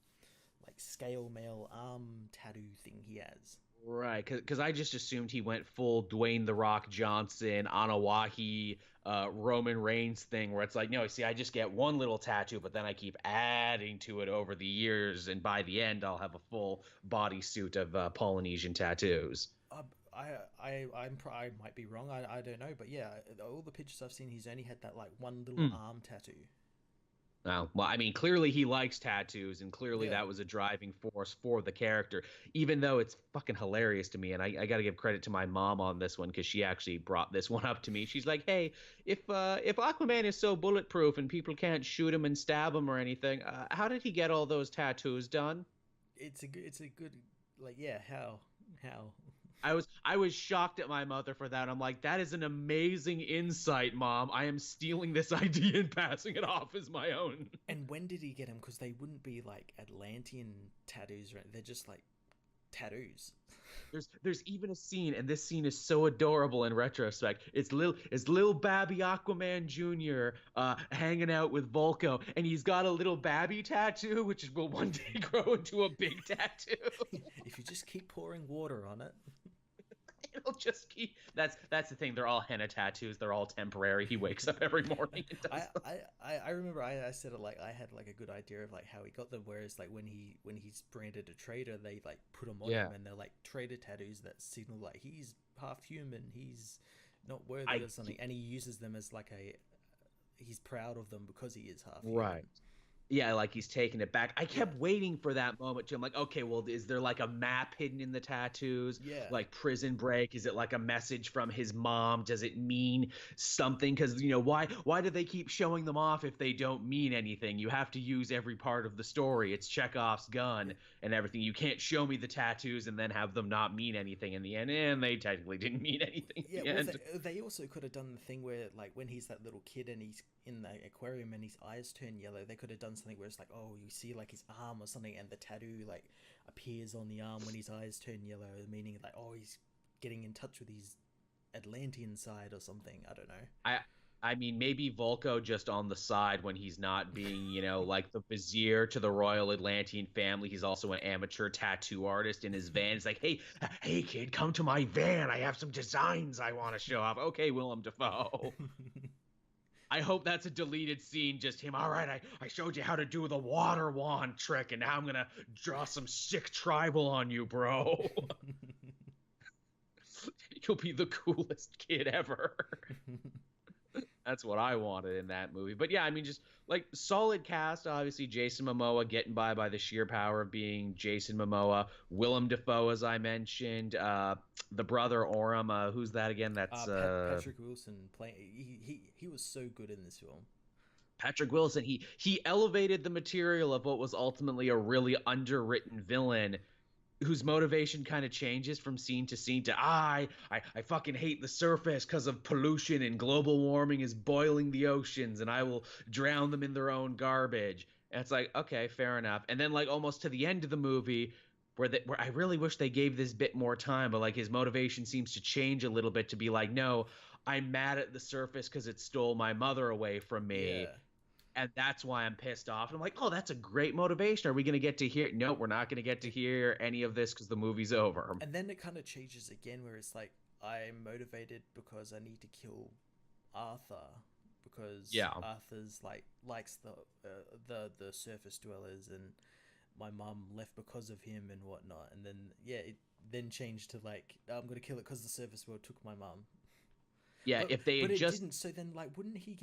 like scale mail arm tattoo thing he has. Right, because I just assumed he went full Dwayne the Rock Johnson, Anawahi, Roman Reigns thing, where it's like, no, see, I just get one little tattoo, but then I keep adding to it over the years, and by the end, I'll have a full bodysuit of Polynesian tattoos. Uh, I might be wrong. I don't know, but yeah, all the pictures I've seen, he's only had that like one little Hmm. arm tattoo. Oh, well, I mean, clearly he likes tattoos, and clearly Yeah. that was a driving force for the character, even though it's fucking hilarious to me. And I got to give credit to my mom on this one because she actually brought this one up to me. She's like, hey, if Aquaman is so bulletproof and people can't shoot him and stab him or anything, how did he get all those tattoos done? It's a good like yeah. How? I was shocked at my mother for that. I'm like, that is an amazing insight, Mom. I am stealing this idea and passing it off as my own. And when did he get them? Because they wouldn't be like Atlantean tattoos, right? They're just like tattoos. There's even a scene, and this scene is so adorable in retrospect. It's little Babby Aquaman Jr. Hanging out with Volko, and he's got a little Babby tattoo, which will one day grow into a big tattoo. If you just keep pouring water on it. It'll just keep. That's the thing. They're all henna tattoos. They're all temporary. He wakes up every morning and does them. I remember I said it like I had like a good idea of like how he got them. Whereas like when he's branded a traitor, they like put them on Yeah. him, and they're like traitor tattoos that signal like he's half human, he's not worthy I or something, and he uses them as like a he's proud of them because he is half Right. human. Yeah, like he's taking it back. I Yeah, kept waiting for that moment too. I'm like, okay, well, is there like a map hidden in the tattoos? yeah. Like prison break? Is it like a message from his mom? Does it mean something? Because why do they keep showing them off if they don't mean anything? You have to use every part of the story. It's Chekhov's gun and everything. You can't show me the tattoos and then have them not mean anything in the end. And they technically didn't mean anything Yeah, in the well, end. they also could have done the thing where, like, when he's that little kid and he's in the aquarium and his eyes turn yellow, they could have done something where it's like, oh, you see, like, his arm or something, and the tattoo, like, appears on the arm when his eyes turn yellow, meaning, like, oh, he's getting in touch with his Atlantean side or something. I don't know. I mean, maybe Volko just on the side when he's not being, like the vizier to the Royal Atlantean family. He's also an amateur tattoo artist in his van. He's like, hey, kid, come to my van. I have some designs I want to show off. Okay, Willem Dafoe. I hope that's a deleted scene, just him. All right, I showed you how to do the water wand trick, and now I'm gonna draw some sick tribal on you, bro. You'll be the coolest kid ever. That's what I wanted in that movie. But yeah, I mean, just like solid cast. Obviously, Jason Momoa getting by the sheer power of being Jason Momoa. Willem Dafoe, as I mentioned. The brother Orem. Who's that again? That's Patrick Wilson playing. He was so good in this film. Patrick Wilson. He elevated the material of what was ultimately a really underwritten villain whose motivation kind of changes from scene to scene to I fucking hate the surface because of pollution and global warming is boiling the oceans and I will drown them in their own garbage. And it's like, okay, fair enough. And then like almost to the end of the movie where I really wish they gave this bit more time, but like his motivation seems to change a little bit to be like, no, I'm mad at the surface because it stole my mother away from me. Yeah. And that's why I'm pissed off. And I'm like, oh, that's a great motivation. Are we going to get to hear? Nope, we're not going to get to hear any of this because the movie's over. And then it kind of changes again, where it's like, I'm motivated because I need to kill Arthur because Arthur's like likes the surface dwellers, and my mum left because of him and whatnot. And then it then changed to like, I'm gonna kill it because the surface world took my mum. Yeah, if they had just didn't. So then, like, wouldn't he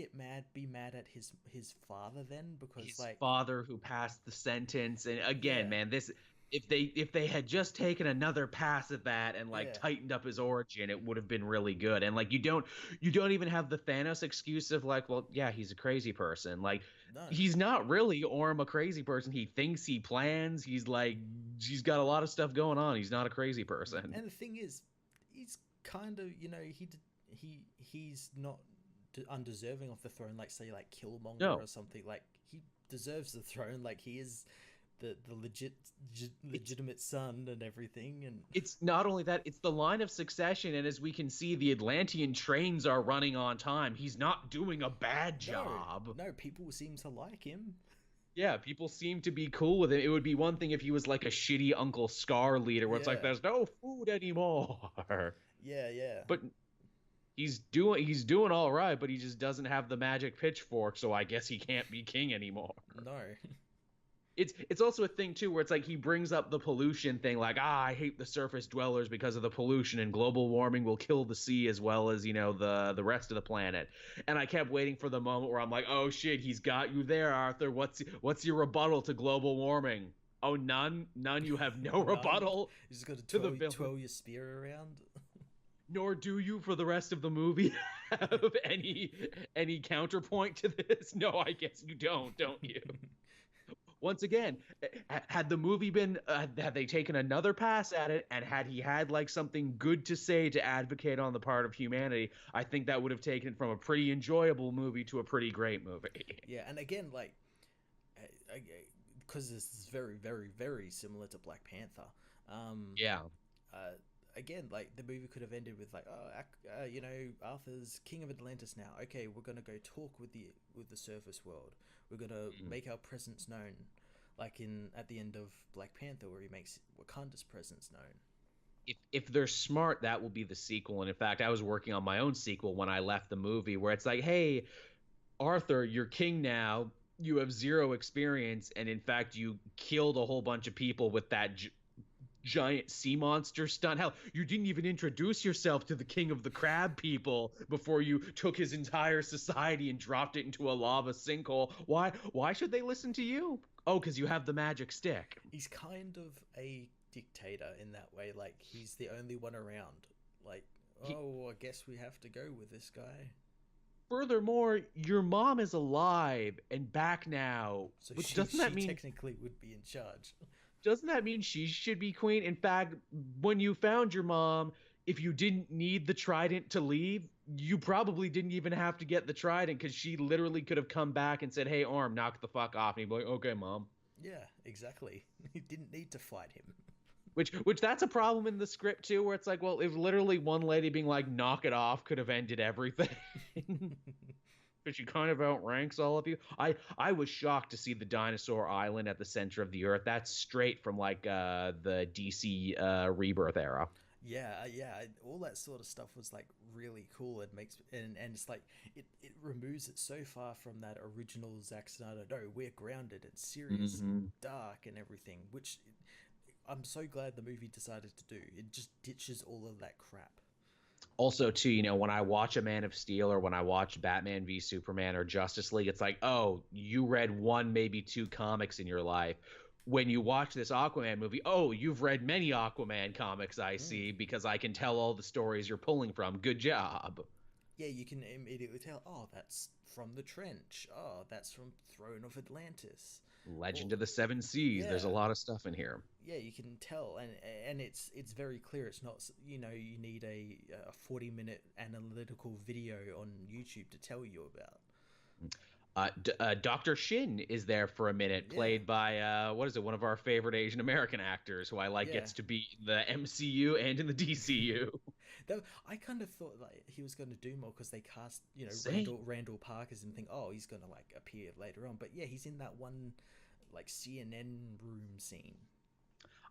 be mad at his father then? Because his like father who passed the sentence, and again, man, this if they had just taken another pass at that and like tightened up his origin, it would have been really good. And like you don't even have the Thanos excuse of like, well, yeah, he's a crazy person. Like he's not really Orm a crazy person. He thinks, he plans. He's got a lot of stuff going on. He's not a crazy person. And the thing is, he's kind of he's not undeserving of the throne, like say like Killmonger or something. Like he deserves the throne. Like he is the legitimate son and everything. And it's not only that, it's the line of succession. And as we can see, the Atlantean trains are running on time. He's not doing a bad job. No, people seem to like him. Yeah, people seem to be cool with him. It would be one thing if he was like a shitty Uncle Scar leader where it's like there's no food anymore. Yeah. But he's doing all right, but he just doesn't have the magic pitchfork, so I guess he can't be king anymore. No. It's also a thing too where it's like he brings up the pollution thing, like I hate the surface dwellers because of the pollution and global warming will kill the sea as well as the rest of the planet. And I kept waiting for the moment where I'm like, oh shit, he's got you there, Arthur. What's your rebuttal to global warming? Oh, none. You have no rebuttal. You just got to twirl your spear around. Nor do you for the rest of the movie have any counterpoint to this. No, I guess you don't you? Once again, had the movie been had they taken another pass at it and had he had like something good to say to advocate on the part of humanity, I think that would have taken it from a pretty enjoyable movie to a pretty great movie. Yeah, and again, like, because this is very, very, very similar to Black Panther. Again, like the movie could have ended with like, Arthur's king of Atlantis now. Okay, we're gonna go talk with the surface world. We're gonna make our presence known, like at the end of Black Panther, where he makes Wakanda's presence known. If they're smart, that will be the sequel. And in fact, I was working on my own sequel when I left the movie, where it's like, hey, Arthur, you're king now. You have zero experience, and in fact, you killed a whole bunch of people with that giant sea monster stunt. Hell, you didn't even introduce yourself to the king of the crab people before you took his entire society and dropped it into a lava sinkhole. Why should they listen to you? Oh, because you have the magic stick. He's kind of a dictator in that way. Like, he's the only one around. Like, I guess we have to go with this guy. Furthermore, your mom is alive and back now. So which doesn't that mean technically would be in charge? Doesn't that mean she should be queen? In fact, when you found your mom, if you didn't need the trident to leave, you probably didn't even have to get the trident because she literally could have come back and said, hey, Orm, knock the fuck off. And he'd be like, okay, Mom. Yeah, exactly. He didn't need to fight him. Which that's a problem in the script too, where it's like, well, if literally one lady being like, knock it off could have ended everything. But she kind of outranks all of you. I was shocked to see the dinosaur island at the center of the earth. That's straight from like the DC Rebirth era. Yeah, all that sort of stuff was like really cool. It makes and it's like it removes it so far from that original Zack Snyder. No, we're grounded and serious and dark and everything, which I'm so glad the movie decided to do. It just ditches all of that crap. Also, too, you know, when I watch a Man of Steel or when I watch Batman v Superman or Justice League, it's like, oh, you read one, maybe two comics in your life. When you watch this Aquaman movie, oh, you've read many Aquaman comics, I see, because I can tell all the stories you're pulling from. Good job. Yeah, you can immediately tell, oh, that's from The Trench. Oh, that's from Throne of Atlantis. Legend Or, of the Seven Seas. yeah, There's a lot of stuff in here. yeah, you can tell, and it's very clear. It's not, you know, you need a 40-minute analytical video on YouTube to tell you about. Dr. Shin is there for a minute, Yeah, played by what is it? One of our favorite Asian American actors, who I like yeah. gets to be in the MCU and in the DCU. Though I kind of thought like he was going to do more because they cast, you know, Same. Randall Parkers and think, oh, he's going to like appear later on. But yeah, he's in that one like CNN room scene.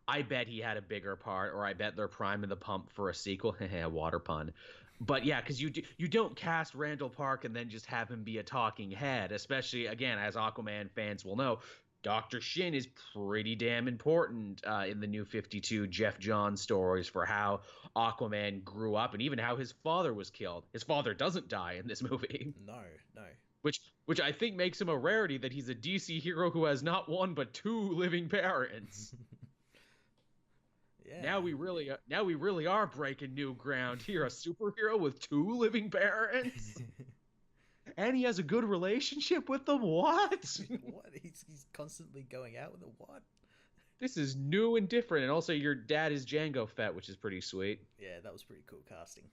I bet he had a bigger part, or I bet they're priming the pump for a sequel. Water pun. But yeah, because you don't cast Randall Park and then just have him be a talking head, especially again as Aquaman fans will know. Dr. Shin is pretty damn important in the New 52 Jeff Johns stories for how Aquaman grew up and even how his father was killed. His father doesn't die in this movie, No, no. which I think makes him a rarity that he's a DC hero who has not one but two living parents. Yeah. Now we really are breaking new ground here. A superhero with two living parents, and he has a good relationship with them. What? What? He's constantly going out with a what? This is new and different. And also, your dad is Django Fett, which is pretty sweet. Yeah, that was pretty cool casting.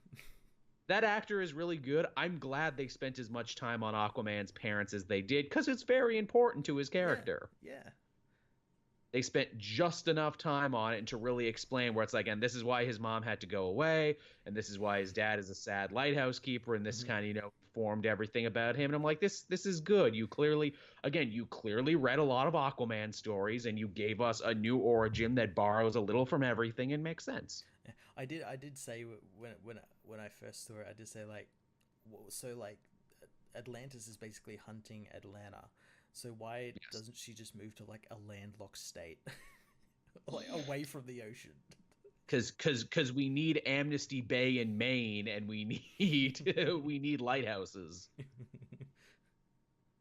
That actor is really good. I'm glad they spent as much time on Aquaman's parents as they did, because it's very important to his character. Yeah. They spent just enough time on it and to really explain where it's like, and this is why his mom had to go away, and this is why his dad is a sad lighthouse keeper, and this kind of, you know, formed everything about him. And I'm like, this is good. You clearly read a lot of Aquaman stories, and you gave us a new origin that borrows a little from everything and makes sense. I did say when I first saw it, I did say like, so like Atlantis is basically hunting Atlanta. So why doesn't she just move to like a landlocked state, like away from the ocean? Because we need Amnesty Bay in Maine, and we need lighthouses.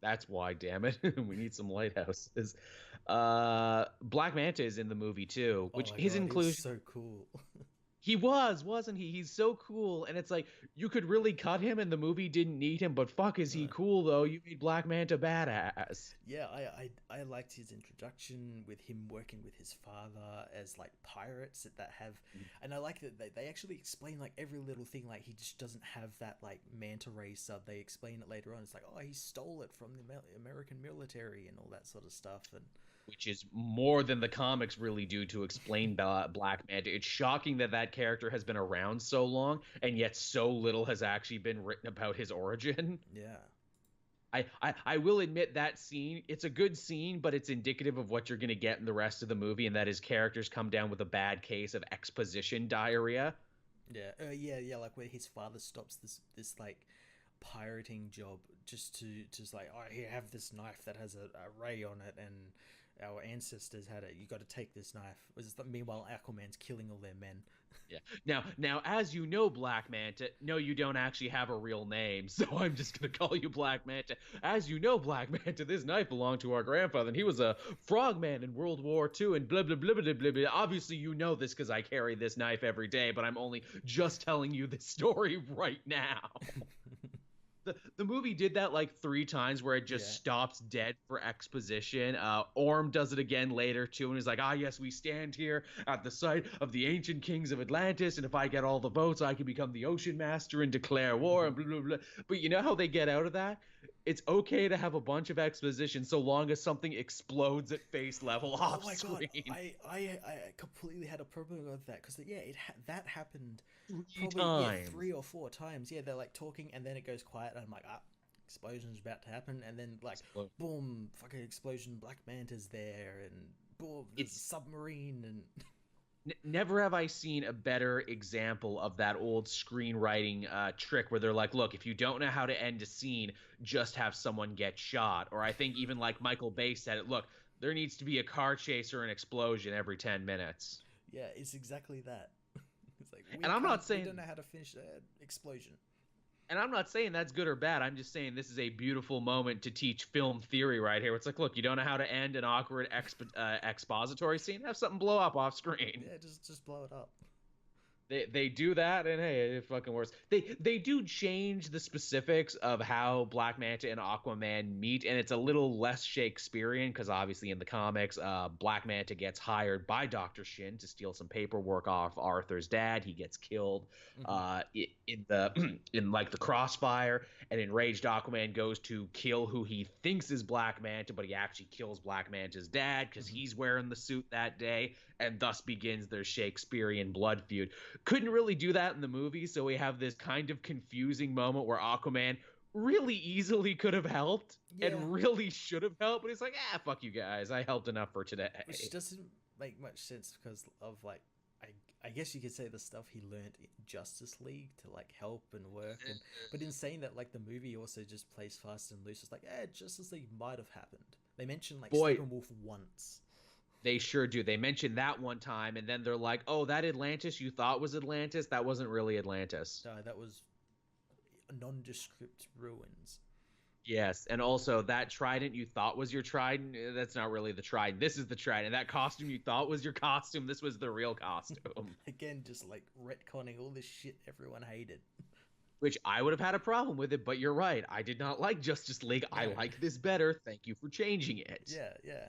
That's why, damn it, we need some lighthouses. Black Manta is in the movie too, which his inclusion so cool. He wasn't he? He's so cool, and it's like you could really cut him, and the movie didn't need him. But fuck, is he cool though? You made Black Manta badass. Yeah, I liked his introduction with him working with his father as like pirates that have, and I like that they actually explain like every little thing. Like he just doesn't have that like manta ray sub. They explain it later on. It's like, oh, he stole it from the American military and all that sort of stuff. And which is more than the comics really do to explain Black Manta. It's shocking that that character has been around so long, and yet so little has actually been written about his origin. Yeah. I will admit that scene, it's a good scene, but it's indicative of what you're going to get in the rest of the movie, and that his characters come down with a bad case of exposition diarrhea. Yeah. Yeah. Like where his father stops this like pirating job just to like, oh, here, have this knife that has a ray on it, and our ancestors had it. You got to take this knife. Meanwhile, Aquaman's killing all their men. Yeah. Now, as you know, Black Manta, no, you don't actually have a real name, so I'm just gonna call you Black Manta. As you know, Black Manta, this knife belonged to our grandfather, and he was a frogman in World War II, and blah blah blah blah blah blah. Obviously, you know this because I carry this knife every day, but I'm only just telling you this story right now. The movie did that like 3 times where it just stops dead for exposition. Orm does it again later too, and he's like, yes, we stand here at the site of the ancient kings of Atlantis, and if I get all the votes, I can become the ocean master and declare war, and blah, blah, blah. But you know how they get out of that? It's okay to have a bunch of exposition so long as something explodes at face level off screen. God, I completely had a problem with that because that happened 3 times. 3 or 4 times. Yeah, they're like talking and then it goes quiet and I'm like, explosion's about to happen, and then like boom, fucking explosion, Black Manta's there, and boom, it's a submarine. And Never have I seen a better example of that old screenwriting trick where they're like, look, if you don't know how to end a scene, just have someone get shot. Or I think even like Michael Bay said it, look, there needs to be a car chase or an explosion every 10 minutes. Yeah, it's exactly that. It's like And I'm not we saying don't know how to finish that explosion. and I'm not saying that's good or bad. I'm just saying this is a beautiful moment to teach film theory right here. It's like, look, you don't know how to end an awkward expository scene? Have something blow up off screen. Yeah, just blow it up. They do that, and hey, it fucking works. They do change the specifics of how Black Manta and Aquaman meet, and it's a little less Shakespearean because obviously in the comics, Black Manta gets hired by Doctor Shin to steal some paperwork off Arthur's dad. He gets killed in the in like the crossfire, and enraged Aquaman goes to kill who he thinks is Black Manta, but he actually kills Black Manta's dad because he's wearing the suit that day, and thus begins their Shakespearean blood feud. Couldn't really do that in the movie, so we have this kind of confusing moment where Aquaman really easily could have helped and really should have helped, but he's like, fuck you guys, I helped enough for today. Which doesn't make much sense because of like, I guess you could say the stuff he learned in Justice League to like help and work, but in saying that, like the movie also just plays fast and loose. It's like, Justice League might have happened. They mentioned like Steppenwolf once. They sure do. They mentioned that one time, and then they're like, oh, that Atlantis you thought was Atlantis? That wasn't really Atlantis. No, that was nondescript ruins. Yes, and also that trident you thought was your trident, that's not really the trident. This is the trident. That costume you thought was your costume, this was the real costume. Again, just like retconning all this shit everyone hated. Which I would have had a problem with it, but you're right. I did not like Justice League. No. I like this better. Thank you for changing it. Yeah.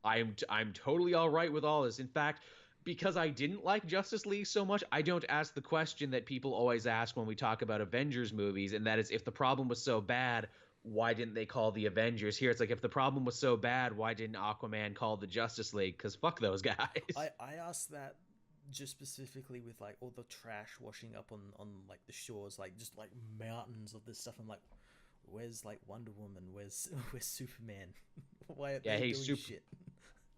I'm totally all right with all this. In fact, because I didn't like Justice League so much, I don't ask the question that people always ask when we talk about Avengers movies, and that is, if the problem was so bad, why didn't they call the Avengers? Here, it's like, if the problem was so bad, why didn't Aquaman call the Justice League? Because fuck those guys. I asked that just specifically with like all the trash washing up on like the shores, like just like mountains of this stuff. I'm like, where's like Wonder Woman? Where's Superman? Why are they doing shit?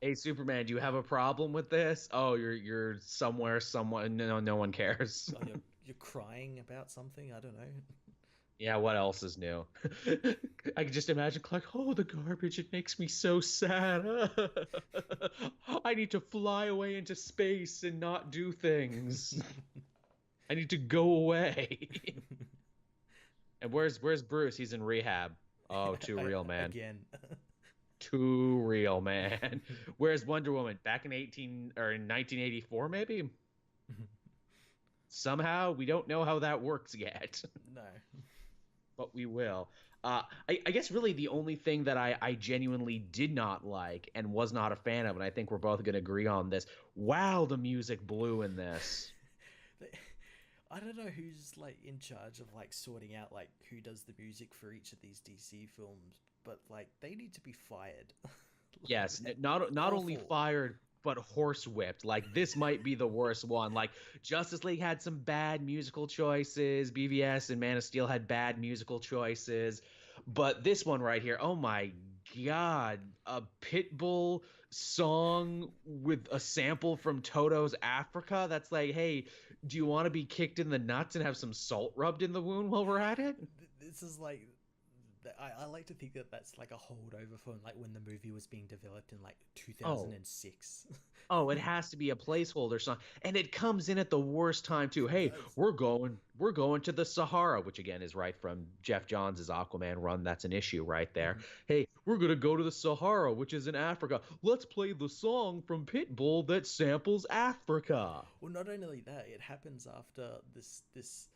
Hey, Superman, do you have a problem with this? Oh, you're somewhere, someone. No one cares. Oh, you're crying about something. I don't know. Yeah, what else is new? I can just imagine, like, oh, the garbage, it makes me so sad. I need to fly away into space and not do things. I need to go away. And where's Bruce? He's in rehab. Oh, too real, man. Again. Too real, man. Where's Wonder Woman? Back in 1984, maybe? Somehow, we don't know how that works yet. No. But we will. I guess really the only thing that I genuinely did not like and was not a fan of, and I think we're both going to agree on this, wow, the music blew in this. I don't know who's like in charge of like sorting out like who does the music for each of these DC films, but like they need to be fired. Yes, not only fired, but horsewhipped. Like, this might be the worst one. Like, Justice League had some bad musical choices. BVS and Man of Steel had bad musical choices. But this one right here, oh my God, a Pitbull song with a sample from Toto's Africa. That's like, hey, do you want to be kicked in the nuts and have some salt rubbed in the wound while we're at it? This is like, I like to think that that's like a holdover from like when the movie was being developed in like 2006. Oh, it has to be a placeholder song, and it comes in at the worst time too. Hey, we're going to the Sahara, which again is right from Jeff Johns' Aquaman run. That's an issue right there. Hey, we're gonna go to the Sahara, which is in Africa. Let's play the song from Pitbull that samples Africa. Well, not only that, it happens after this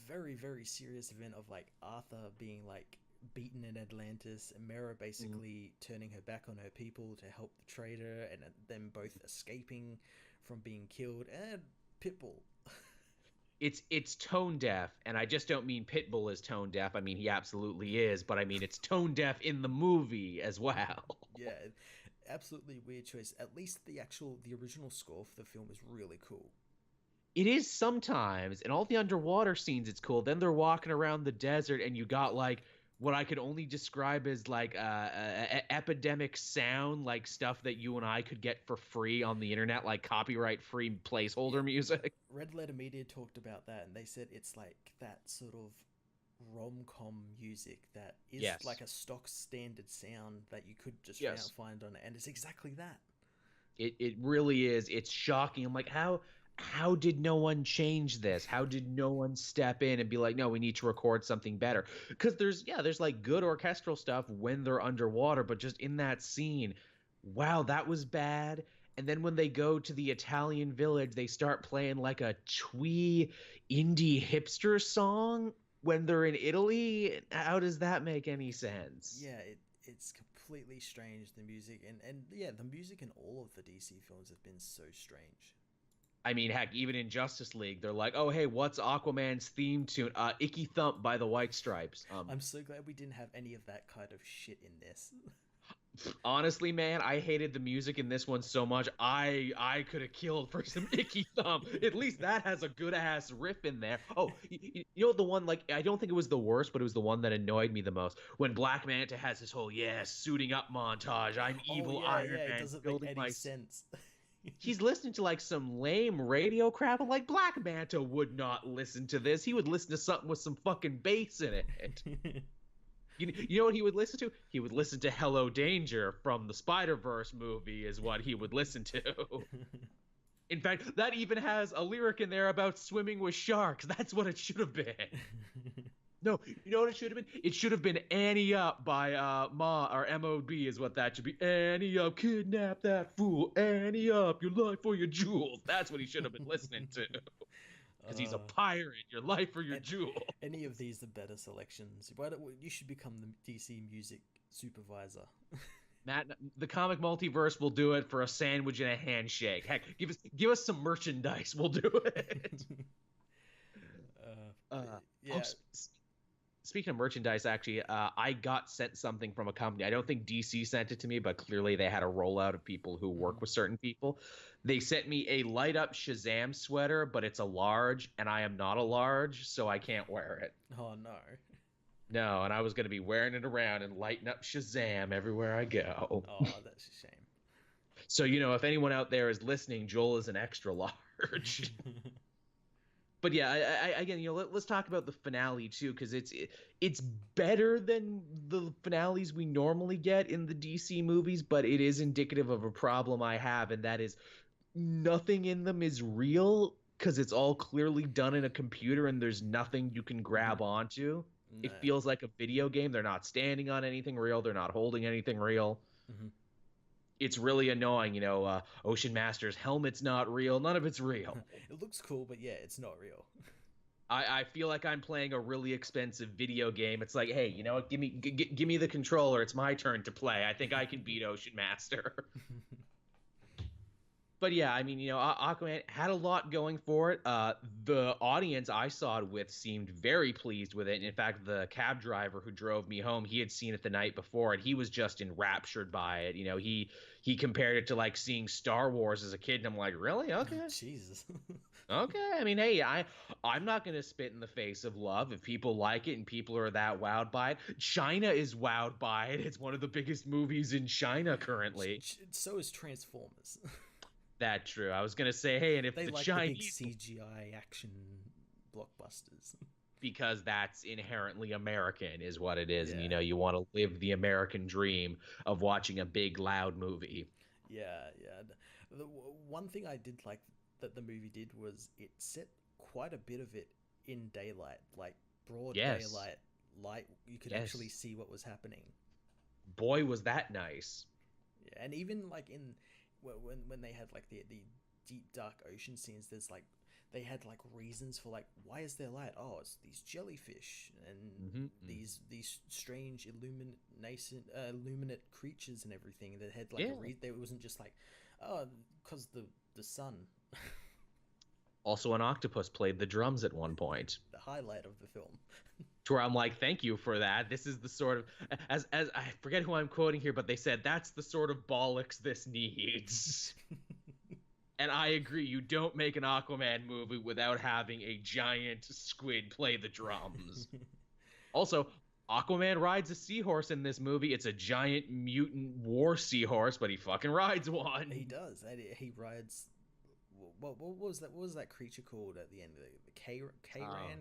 very, very serious event of like Arthur being like beaten in Atlantis, and Mera basically turning her back on her people to help the traitor, and them both escaping from being killed, and Pitbull. It's tone deaf, and I just don't mean Pitbull is tone deaf. I mean, he absolutely is, but I mean it's tone deaf in the movie as well. Yeah, absolutely weird choice. At least the original score for the film is really cool. It is sometimes, and all the underwater scenes, it's cool. Then they're walking around the desert, and you got like what I could only describe as like epidemic sound, like stuff that you and I could get for free on the internet, like copyright free Yeah, placeholder music. Red Letter Media talked about that, and they said it's like that sort of rom-com music that is Yes. like a stock standard sound that you could just Yes. find on it, and it's exactly that. It really is. It's shocking. I'm like, how did no one change this? How did no one step in and be like, no, we need to record something better? Because there's like good orchestral stuff when they're underwater, but just in that scene, wow, that was bad. And then when they go to the Italian village, they start playing like a twee indie hipster song when they're in Italy. How does that make any sense? Yeah, it's completely strange, the music, and yeah, the music in all of the DC films have been so strange. I mean, heck, even in Justice League, they're like, "Oh, hey, what's Aquaman's theme tune? Icky Thump by the White Stripes." I'm so glad we didn't have any of that kind of shit in this. Honestly, man, I hated the music in this one so much. I could have killed for some Icky Thump. At least that has a good ass riff in there. Oh, you know the one, like, I don't think it was the worst, but it was the one that annoyed me the most when Black Manta has his whole suiting up montage. I'm Oh evil yeah, Iron yeah, it Man doesn't make building any my sense. he's listening to like some lame radio crap. I'm like, Black Manta would not listen to this. He would listen to something with some fucking bass in it. You know what he would listen to? He would listen to Hello Danger from the Spider-Verse movie is what he would listen to. In fact, that even has a lyric in there about swimming with sharks. That's what it should have been. No, you know what it should have been? It should have been Annie Up by Ma or MOB is what that should be. Annie Up, kidnap that fool. Annie Up, your life for your jewels. That's what he should have been listening to. Because he's a uh, pirate, your life for your and jewels. any of these are better selections. Why don't you should become the DC music supervisor? Matt, the comic multiverse will do it for a sandwich and a handshake. Heck, give us some merchandise. We'll do it. uh, Uh, oh, yeah. speaking of merchandise, actually, I got sent something from a company. I don't think DC sent it to me, but clearly they had a rollout of people who work with certain people. They sent me a light up Shazam sweater, but it's a large, and I am not a large, so I can't wear it. Oh no. No, and I was going to be wearing it around and lighting up Shazam everywhere I go. Oh, that's a shame. So, if anyone out there is listening, Joel is an extra large. But yeah, again, let's talk about the finale too, because it's better than the finales we normally get in the DC movies, but it is indicative of a problem I have, and that is nothing in them is real because it's all clearly done in a computer and there's nothing you can grab onto. No. It feels like a video game. They're not standing on anything real. They're not holding anything real. Mm-hmm. It's really annoying, Ocean Master's helmet's not real. None of it's real. It looks cool, but yeah, it's not real. I feel like I'm playing a really expensive video game. It's like, hey, you know what? Give me the controller. It's my turn to play. I think I can beat Ocean Master. But yeah, I mean, Aquaman had a lot going for it. The audience I saw it with seemed very pleased with it. And in fact, the cab driver who drove me home, he had seen it the night before, and he was just enraptured by it. He compared it to like seeing Star Wars as a kid, and I'm like, really? Okay. Jesus. Okay. I mean, hey, I'm not gonna spit in the face of love if people like it and people are that wowed by it. China is wowed by it. It's one of the biggest movies in China currently. So is Transformers. That true. I was gonna say, hey, and if They the like Chinese, the big CGI action blockbusters. because that's inherently American, is what it is, Yeah. and you want to live the American dream of watching a big, loud movie. Yeah, yeah. The one thing I did like that the movie did was it set quite a bit of it in daylight, like broad Yes. daylight, light. You could Yes. actually see what was happening. Boy, was that nice. Yeah, and even like when they had like the deep dark ocean scenes, there's like they had like reasons for like why is there light? Oh, it's these jellyfish and these strange illuminate creatures and everything that had like it wasn't just like because the sun. Also, an octopus played the drums at one point. The highlight of the film. To where I'm like, thank you for that. This is the sort of as I forget who I'm quoting here, but they said that's the sort of bollocks this needs. And I agree. You don't make an Aquaman movie without having a giant squid play the drums. Also, Aquaman rides a seahorse in this movie. It's a giant mutant war seahorse, but he fucking rides one. He does. He rides. What was that? What was that creature called at the end of the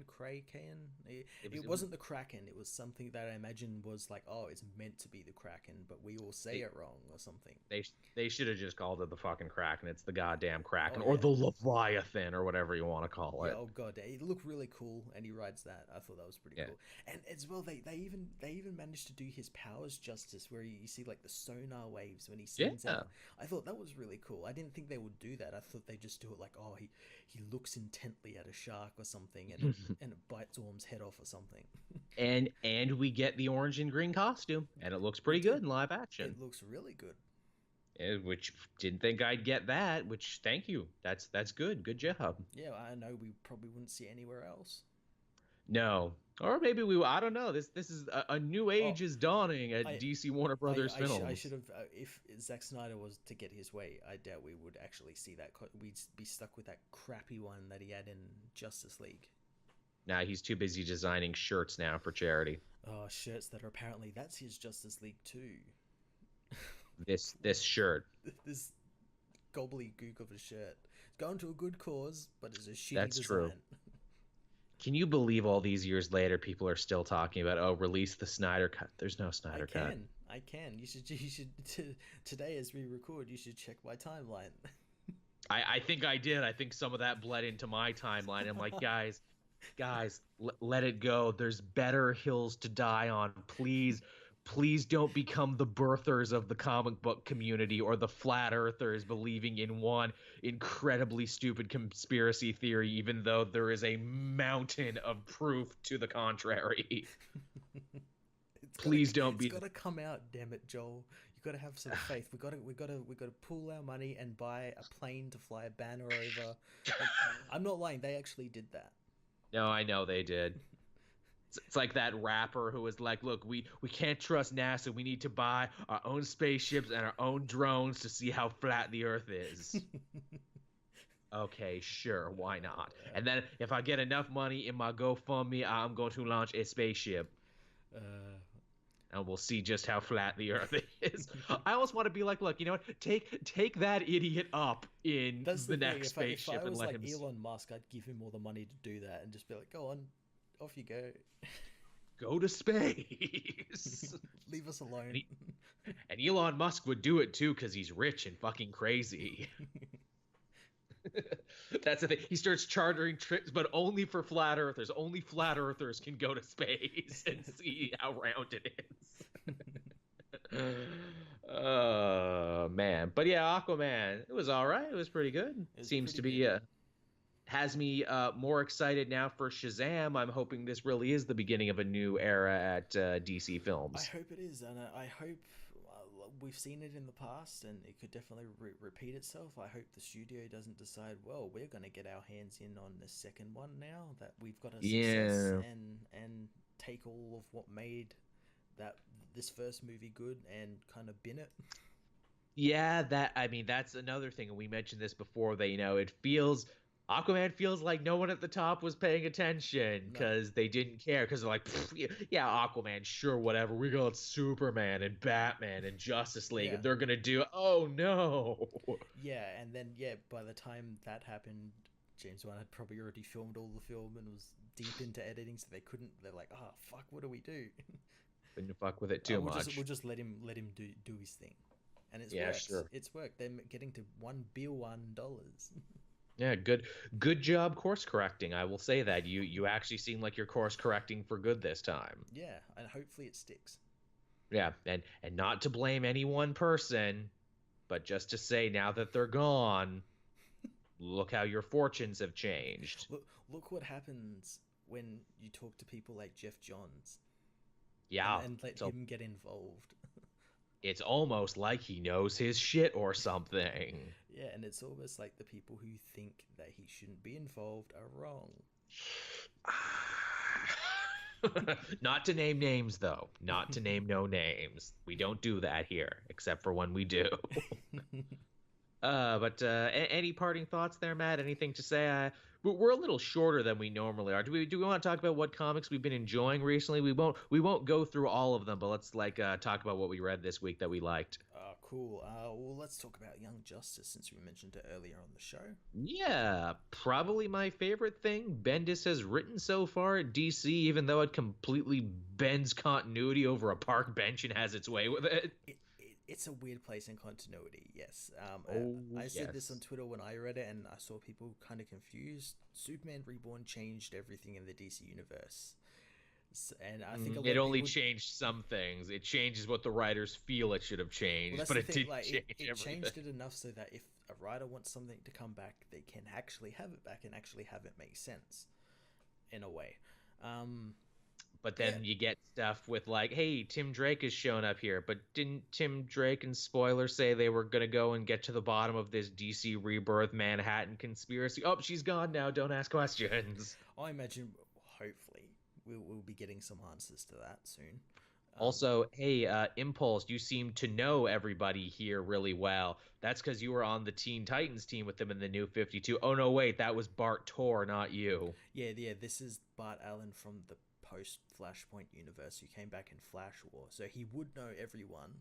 Kraken? It wasn't the Kraken. It was something that I imagine was like, oh, it's meant to be the Kraken, but we all say it wrong or something. They should have just called it the fucking Kraken. It's the goddamn Kraken, Oh, or yeah. the Leviathan, or whatever you want to call it. Yeah, oh god, it looked really cool, and he rides that. I thought that was pretty cool. And as well, they even managed to do his powers justice, where you see like the sonar waves when he sends out. I thought that was really cool. I didn't think they would do that. I thought they just do it like, oh, he looks intently at a shark or something, and and it bites Orm's head off or something. and we get the orange and green costume, and it looks pretty good in live action. It looks really good. Which didn't think I'd get that. Which thank you. That's good. Good job. Yeah, I know we probably wouldn't see anywhere else. No, or maybe we. I don't know. This is a new age is dawning at DC Warner Brothers films. I should have. If Zack Snyder was to get his way, I doubt we would actually see that. We'd be stuck with that crappy one that he had in Justice League. Nah, he's too busy designing shirts now for charity. Oh, shirts that are apparently that's his Justice League too. This shirt. This gobbledygook of a shirt. It's going to a good cause, but it's a shitty That's design. true. Can you believe all these years later people are still talking about, oh, release the Snyder Cut? There's no Snyder Cut. I can. You should today as we record, you should check my timeline. I think I did. I think some of that bled into my timeline. I'm like, guys, let it go. There's better hills to die on. Please don't become the birthers of the comic book community or the flat earthers believing in one incredibly stupid conspiracy theory, even though there is a mountain of proof to the contrary. Please don't be. It's got to come out, damn it, Joel. You got to have some faith. We got to pool our money and buy a plane to fly a banner over. I'm not lying. They actually did that. No, I know they did. It's like that rapper who was like, look, we can't trust NASA. We need to buy our own spaceships and our own drones to see how flat the Earth is. Okay, sure, why not? And then if I get enough money in my GoFundMe, I'm going to launch a spaceship. And we'll see just how flat the Earth is. I almost want to be like, look, you know what? Take that idiot up in the next spaceship. If I was and like Elon Musk, I'd give him all the money to do that and just be like, go on, off you go. Go to space. Leave us alone. And Elon Musk would do it too because he's rich and fucking crazy. That's the thing. He starts chartering trips, but only for flat earthers. Only flat earthers can go to space and see how round it is. Oh man, but yeah, Aquaman. It was all right. It was pretty good. Seems to be has me more excited now for Shazam. I'm hoping this really is the beginning of a new era at DC Films. I hope it is, and I hope we've seen it in the past, and it could definitely repeat itself. I hope the studio doesn't decide, well, we're going to get our hands in on the second one now that we've got a success and take all of what made this first movie good and kind of bin it. Yeah, that's another thing, and we mentioned this before, that Aquaman feels like no one at the top was paying attention because they didn't care, because they're like, yeah, Aquaman, sure, whatever. We got Superman and Batman and Justice League, and they're going to do, oh no. Yeah, and then, by the time that happened, James Wan had probably already filmed all the film and was deep into editing, so they're like, oh, fuck, what do we do? Couldn't fuck with it too much. We'll just let him do his thing. And it's worked. Sure. It's worked. They're getting to $1 billion. Yeah, good job course correcting. I will say that you actually seem like you're course correcting for good this time. Yeah, and hopefully it sticks. Yeah, and not to blame any one person, but just to say, now that they're gone, look how your fortunes have changed. Look what happens when you talk to people like Jeff Johns. Yeah, and let him get involved. It's almost like he knows his shit or something. Yeah, and it's almost like the people who think that he shouldn't be involved are wrong. Not to name names, though. Not to name no names. We don't do that here, except for when we do. But any parting thoughts there, Matt? Anything to say? we're a little shorter than we normally are. Do we want to talk about what comics we've been enjoying recently? We won't go through all of them, but let's talk about what we read this week that we liked. Cool. Well, let's talk about Young Justice since we mentioned it earlier on the show. Yeah, probably my favorite thing Bendis has written so far at DC, even though it completely bends continuity over a park bench and has its way with it. It's a weird place in continuity, yes. Oh, I said this on yes. Twitter when I read it, and I saw people kind of confused. Superman Reborn changed everything in the DC universe. And I think a lot It of only people. changed some things. It changes what the writers feel it should have Well, changed, that's but the it thing. didn't Like, change it everything. changed it enough so that if a writer wants something to come back, they can actually have it back and actually have it make sense in a way. Um, But yeah, then you get stuff with like, hey, Tim Drake has shown up here. But didn't Tim Drake and Spoiler say they were gonna go and get to the bottom of this DC Rebirth Manhattan conspiracy? Oh, she's gone now. Don't ask questions. I imagine hopefully we'll be getting some answers to that soon. Um, Also, hey, Impulse, you seem to know everybody here really well. That's because you were on the Teen Titans team with them in the New 52. Oh, no, wait, that was Bart Tor, not you. yeah. This is Bart Allen from the post Flashpoint universe who came back in Flash War, so he would know everyone.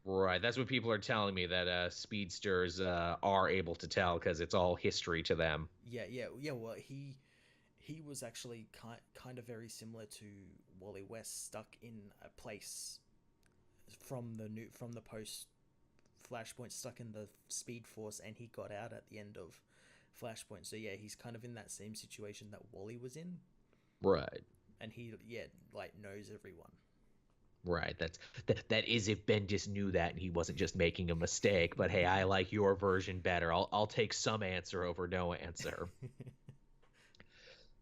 Right, that's what people are telling me that speedsters are able to tell because it's all history to them. Yeah. Well, he was actually kind of very similar to Wally West, stuck in a place from the post Flashpoint, stuck in the Speed Force, and he got out at the end of Flashpoint. So yeah, he's kind of in that same situation that Wally was in, Right. and he like knows everyone. Right. That is if Bendis knew that and he wasn't just making a mistake. But hey, I like your version better. I'll take some answer over no answer.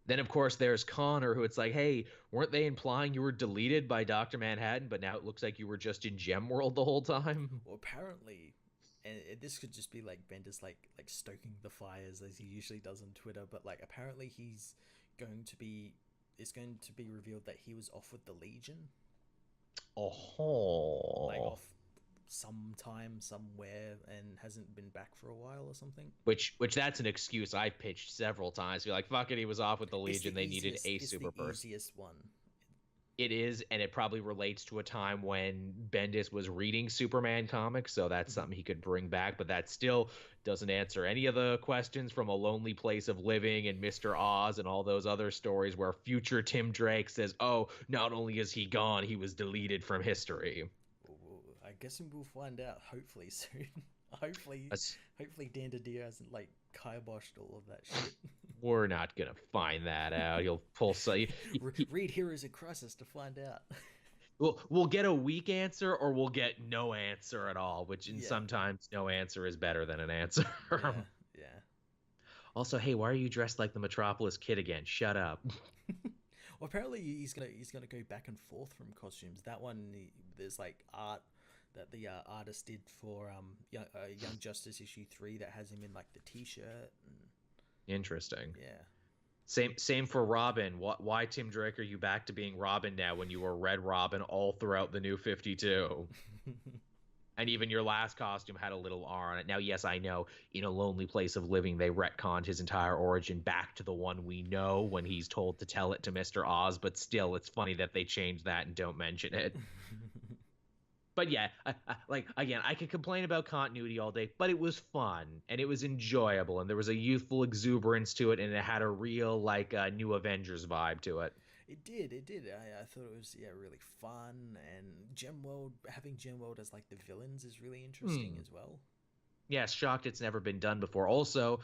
Then of course there's Connor, who it's like, hey, weren't they implying you were deleted by Doctor Manhattan, but now it looks like you were just in Gem World the whole time? Well, apparently, and this could just be like Bendis like stoking the fires as he usually does on Twitter, but like apparently going to be it's going to be revealed that he was off with the Legion, like Oh. off sometime somewhere and hasn't been back for a while or something. Which that's an excuse I pitched several times. Be like, fuck it, he was off with the Legion. They needed a It's the super person. easiest one. It is, and it probably relates to a time when Bendis was reading Superman comics, so that's Mhm. something he could bring back. But that still doesn't answer any of the questions from A Lonely Place of Living and Mr. Oz and all those other stories where future Tim Drake says, "Oh, not only is he gone, he was deleted from history." I guess we'll find out hopefully soon. hopefully, That's, hopefully Dan DiDio hasn't like kiboshed all of that shit. we're not gonna find that out. He'll pull so Read Heroes in Crisis to find out. we'll get a weak answer or we'll get no answer at all, which in Yeah, sometimes no answer is better than an answer. yeah, yeah. Also, hey, why are you dressed like the Metropolis kid again? Shut up. Well, apparently he's gonna go back and forth from costumes. That one, there's like art that the artist did for Young Justice issue 3 that has him in like the t-shirt. And, Interesting. yeah. Same for Robin. Why Tim Drake are you back to being Robin now when you were Red Robin all throughout the New 52? And even your last costume had a little R on it. Now, yes, I know in A Lonely Place of Living they retconned his entire origin back to the one we know when he's told to tell it to Mr. Oz, but still, it's funny that they changed that and don't mention it. But yeah, like again, I could complain about continuity all day, but it was fun and it was enjoyable, and there was a youthful exuberance to it, and it had a real like new Avengers vibe to it. It did. I thought it was really fun, and having Gem World as like the villains is really interesting Hmm. as well. Yes, shocked it's never been done before. Also,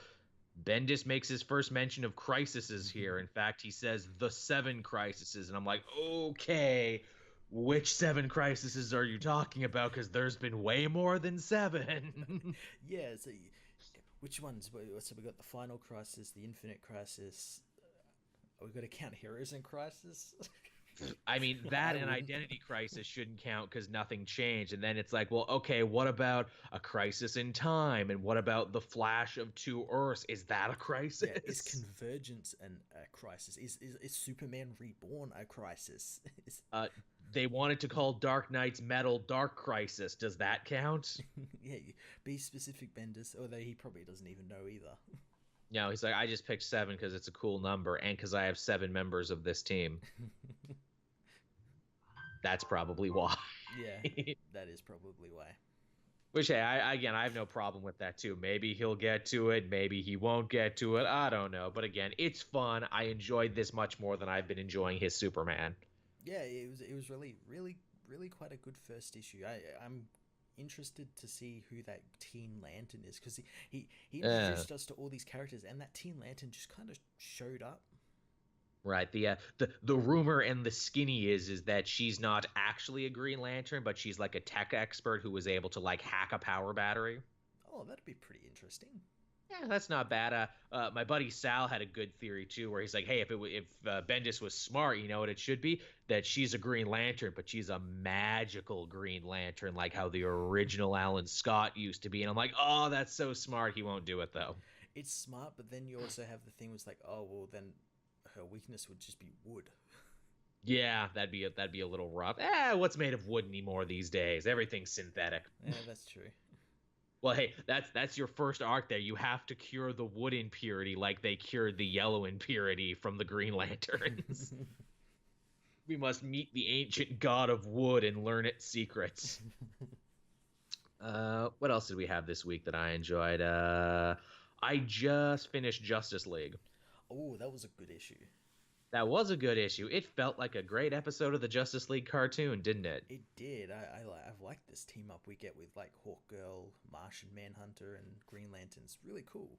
Bendis makes his first mention of crises here. In fact, he says the seven crises, and I'm like, okay, which seven crises are you talking about? Because there's been way more than seven. Yeah, so which ones? So we got the Final Crisis, the Infinite Crisis. We got to count Heroes in Crisis. I mean, I that and wouldn't. Identity Crisis shouldn't count because nothing changed. And then it's like, well, okay, what about a crisis in time? And what about the flash of two Earths? Is that a Yeah, is crisis? Convergence a crisis? Is Superman Reborn a crisis? Is, Uh, they wanted to call Dark Knight's Metal Dark Crisis. Does that count? yeah, be specific, Bendis. Although he probably doesn't even know either. No, he's like, I just picked 7 because it's a cool number and because I have 7 members of this team. That's probably why. Yeah, that is probably why. Which, hey, I have no problem with that too. Maybe he'll get to it. Maybe he won't get to it. I don't know. But again, it's fun. I enjoyed this much more than I've been enjoying his Superman. Yeah, it was really quite a good first issue. I'm interested to see who that Teen Lantern is because he Uh, introduced us to all these characters, and that Teen Lantern just kind of showed up. right. The rumor and the skinny is that she's not actually a Green Lantern, but she's like a tech expert who was able to like hack a power battery. Oh, that'd be pretty interesting. Yeah, that's not bad. My buddy Sal had a good theory too, where he's like, "Hey, if Bendis was smart, you know what it should be? That she's a Green Lantern, but she's a magical Green Lantern, like how the original Alan Scott used to be." And I'm like, "Oh, that's so smart. He won't do it though." It's smart, but then you also have the thing was like, oh well, then her weakness would just be wood. Yeah, that'd be a little rough. What's made of wood anymore these days? Everything's synthetic. Yeah, that's true. Well, hey, that's your first arc there. You have to cure the wood impurity like they cured the yellow impurity from the Green Lanterns. We must meet the ancient god of wood and learn its secrets. What else did we have this week that I enjoyed? I just finished Justice League. Oh, that was a good issue. That was a good issue. It felt like a great episode of the Justice League cartoon, didn't it? It did. I've liked this team up we get with like Hawkgirl, Martian Manhunter, and Green Lantern. It's really cool.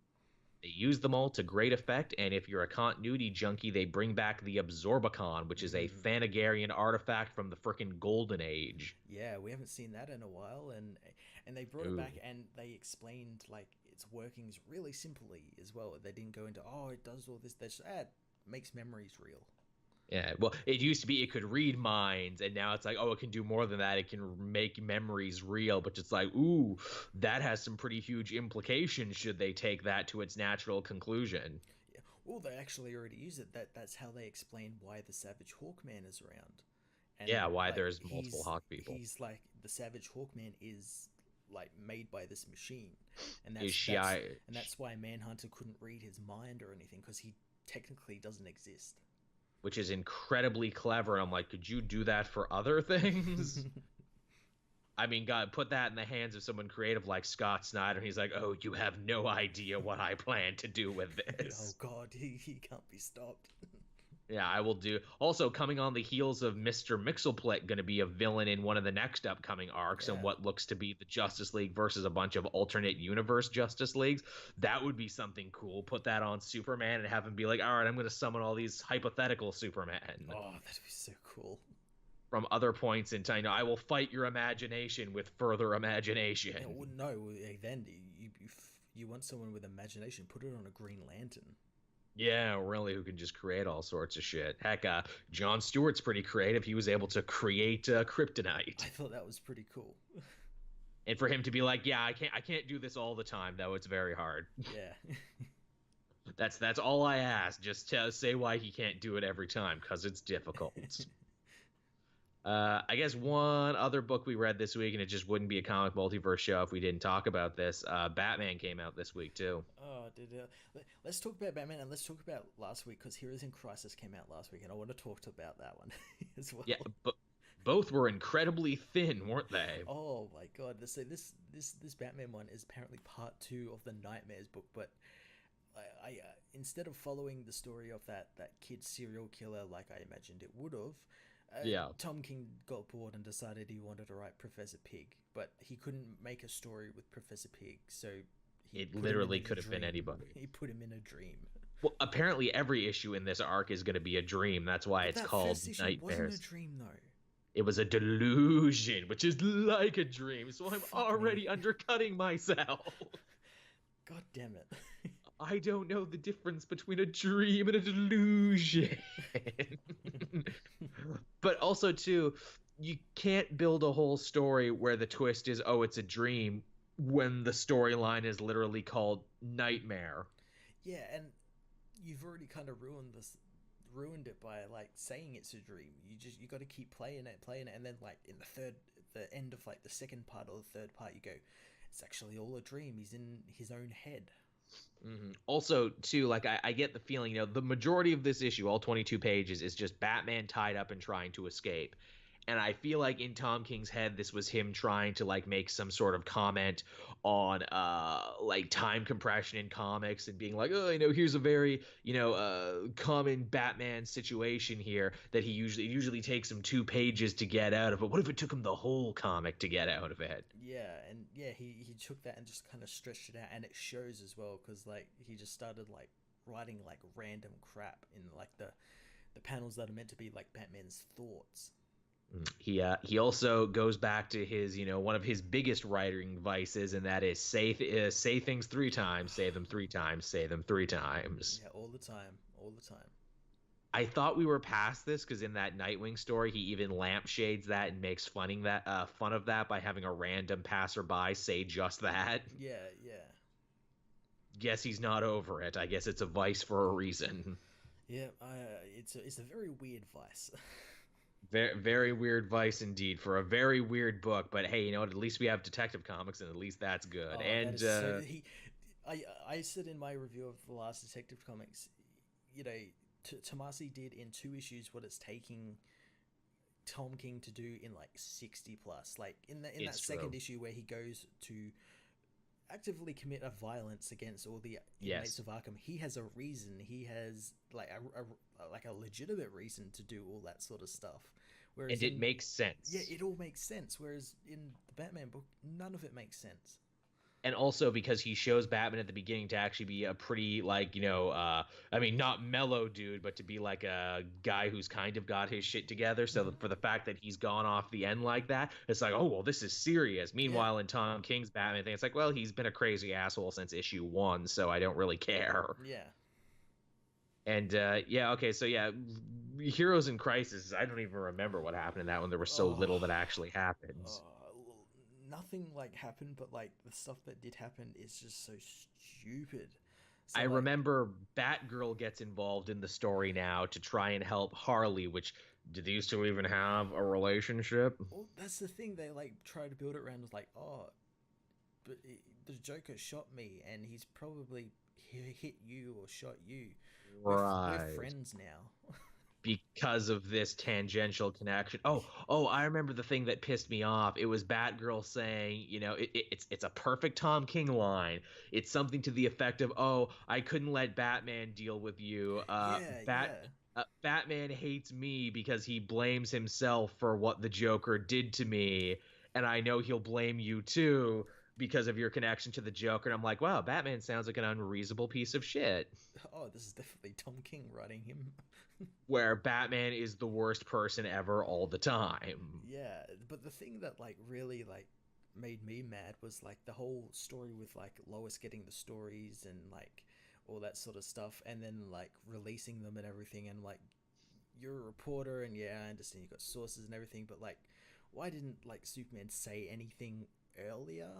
They use them all to great effect, and if you're a continuity junkie, they bring back the Absorbicon, which is a Thanagarian artifact from the frickin' Golden Age. Yeah, we haven't seen that in a while, and they brought it back and they explained like its workings really simply as well. They didn't go into it does all this. They just makes memories real. Yeah, well, it used to be it could read minds, and now it's like, oh, it can do more than that. It can make memories real, but it's like, ooh, that has some pretty huge implications should they take that to its natural conclusion. Yeah. Well, they actually already use it. That's how they explain why the Savage Hawkman is around. And Yeah, why like there's multiple Hawk people. he's like the Savage Hawkman is like made by this machine, and that's why Manhunter couldn't read his mind or anything because he technically doesn't exist. Which is incredibly clever. And I'm like, could you do that for other things? I mean, God, put that in the hands of someone creative like Scott Snyder. And he's like, oh, you have no idea what I plan to do with this. Oh, God, he can't be stopped. Yeah, I will do. Also, coming on the heels of Mr. Mixelplet, going to be a villain in one of the next upcoming arcs, and what looks to be the Justice League versus a bunch of alternate universe Justice Leagues. That would be something cool. Put that on Superman and have him be like, all right, I'm going to summon all these hypothetical Supermen. Oh, that'd be so cool. From other points in time. I will fight your imagination with further imagination. Yeah, well, no, then you want someone with imagination, put it on a Green Lantern. Yeah, really, who can just create all sorts of shit. Heck, Jon Stewart's pretty creative. He was able to create kryptonite. I thought that was pretty cool. And for him to be like, yeah, I can't do this all the time, though. It's very hard. Yeah. That's all I ask. Just say why he can't do it every time, because it's difficult. I guess one other book we read this week, and it just wouldn't be a comic multiverse show if we didn't talk about this. Batman came out this week, too. Oh, let's talk about Batman, and let's talk about last week, because Heroes in Crisis came out last week, and I want to talk about that one as well. Yeah, but both were incredibly thin, weren't they? Oh my god! So this Batman one is apparently part 2 of the Nightmares book, but I instead of following the story of that kid serial killer like I imagined it would have, Tom King got bored and decided he wanted to write Professor Pig, but he couldn't make a story with Professor Pig, so it literally could have been anybody. He put him in a dream. Well, apparently every issue in this arc is going to be a dream. That's why it's called Nightmares. Wasn't a dream though. It was a delusion, which is like a dream. So I'm already undercutting myself. God damn it. I don't know the difference between a dream and a delusion. But also, too, you can't build a whole story where the twist is, oh, it's a dream, when the storyline is literally called Nightmare. Yeah, and you've already kind of ruined it by like saying it's a dream. You got to keep playing it, and then like in the end of like the second part or the third part, you go, it's actually all a dream. He's in his own head. Also, too, like I get the feeling, the majority of this issue, all 22 pages, is just Batman tied up and trying to escape. And I feel like in Tom King's head, this was him trying to like make some sort of comment on like time compression in comics and being like, oh, here's a very, common Batman situation here that he usually takes him 2 pages to get out of. But what if it took him the whole comic to get out of it? Yeah, and yeah, he took that and just kind of stretched it out, and it shows as well because like he just started like writing like random crap in like the panels that are meant to be like Batman's thoughts. He also goes back to his one of his biggest writing vices, and that is say things 3 times, say them 3 times, say them 3 times. Yeah, all the time, all the time. I thought we were past this because in that Nightwing story, he even lampshades that and makes fun of that by having a random passerby say just that. Yeah, yeah, Guess he's not over it. I guess it's a vice for a reason. yeah. It's a very weird vice. Very, very weird vice indeed for a very weird book. But hey, at least we have Detective Comics, and at least that's good. Oh, that And is so. I said in my review of the last Detective Comics, you know, Tomasi did in 2 issues what it's taking Tom King to do in like 60 plus. Like in that it's second true. issue where he goes to actively commit a violence against all the inmates Yes, of Arkham, he has a reason. He has like a legitimate reason to do all that sort of stuff. Whereas and it in makes yeah, sense. it all makes sense. Whereas in the Batman book, none of it makes sense. And also because he shows Batman at the beginning to actually be a pretty like I mean not mellow dude, but to be like a guy who's kind of got his shit together. So Hmm. for the fact that he's gone off the end like that, it's like, oh well, this is serious. Yeah, Meanwhile, in Tom King's Batman thing, it's like, well, he's been a crazy asshole since issue 1, so I don't really care. yeah. And yeah, okay, so yeah, Heroes in Crisis. I don't even remember what happened in that one. There was so Oh, little that actually happens. nothing like happened, but like the stuff that did happen is just so stupid. So I like, remember Batgirl gets involved in the story now to try and help Harley, which do these two even have a relationship? well, that's the thing. They like try to build it around as like, oh, but the Joker shot me, and he's probably hit you or shot you. We're Right. friends now. Because of this tangential connection. Oh, I remember the thing that pissed me off. It was Batgirl saying, it's a perfect Tom King line. It's something to the effect of, "Oh, I couldn't let Batman deal with you. Yeah, yeah. Batman hates me because he blames himself for what the Joker did to me, and I know he'll blame you too because of your connection to the Joker." And I'm like, "Wow, Batman sounds like an unreasonable piece of shit." Oh, this is definitely Tom King writing him. Where Batman is the worst person ever all the time. Yeah, but the thing that like really like made me mad was like the whole story with like Lois getting the stories and like all that sort of stuff, and then like releasing them and everything, and like you're a reporter, and yeah, I understand you got sources and everything, but like, why didn't like Superman say anything earlier?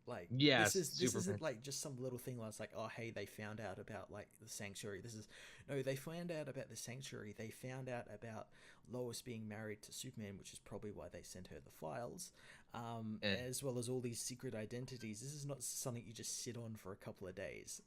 Like Yes, this Superman. isn't like just some little thing where it's like, oh hey, they found out about like the sanctuary. This is no, they found out about the sanctuary. They found out about Lois being married to Superman, which is probably why they sent her the files, Eh. as well as all these secret identities. This is not something you just sit on for a couple of days.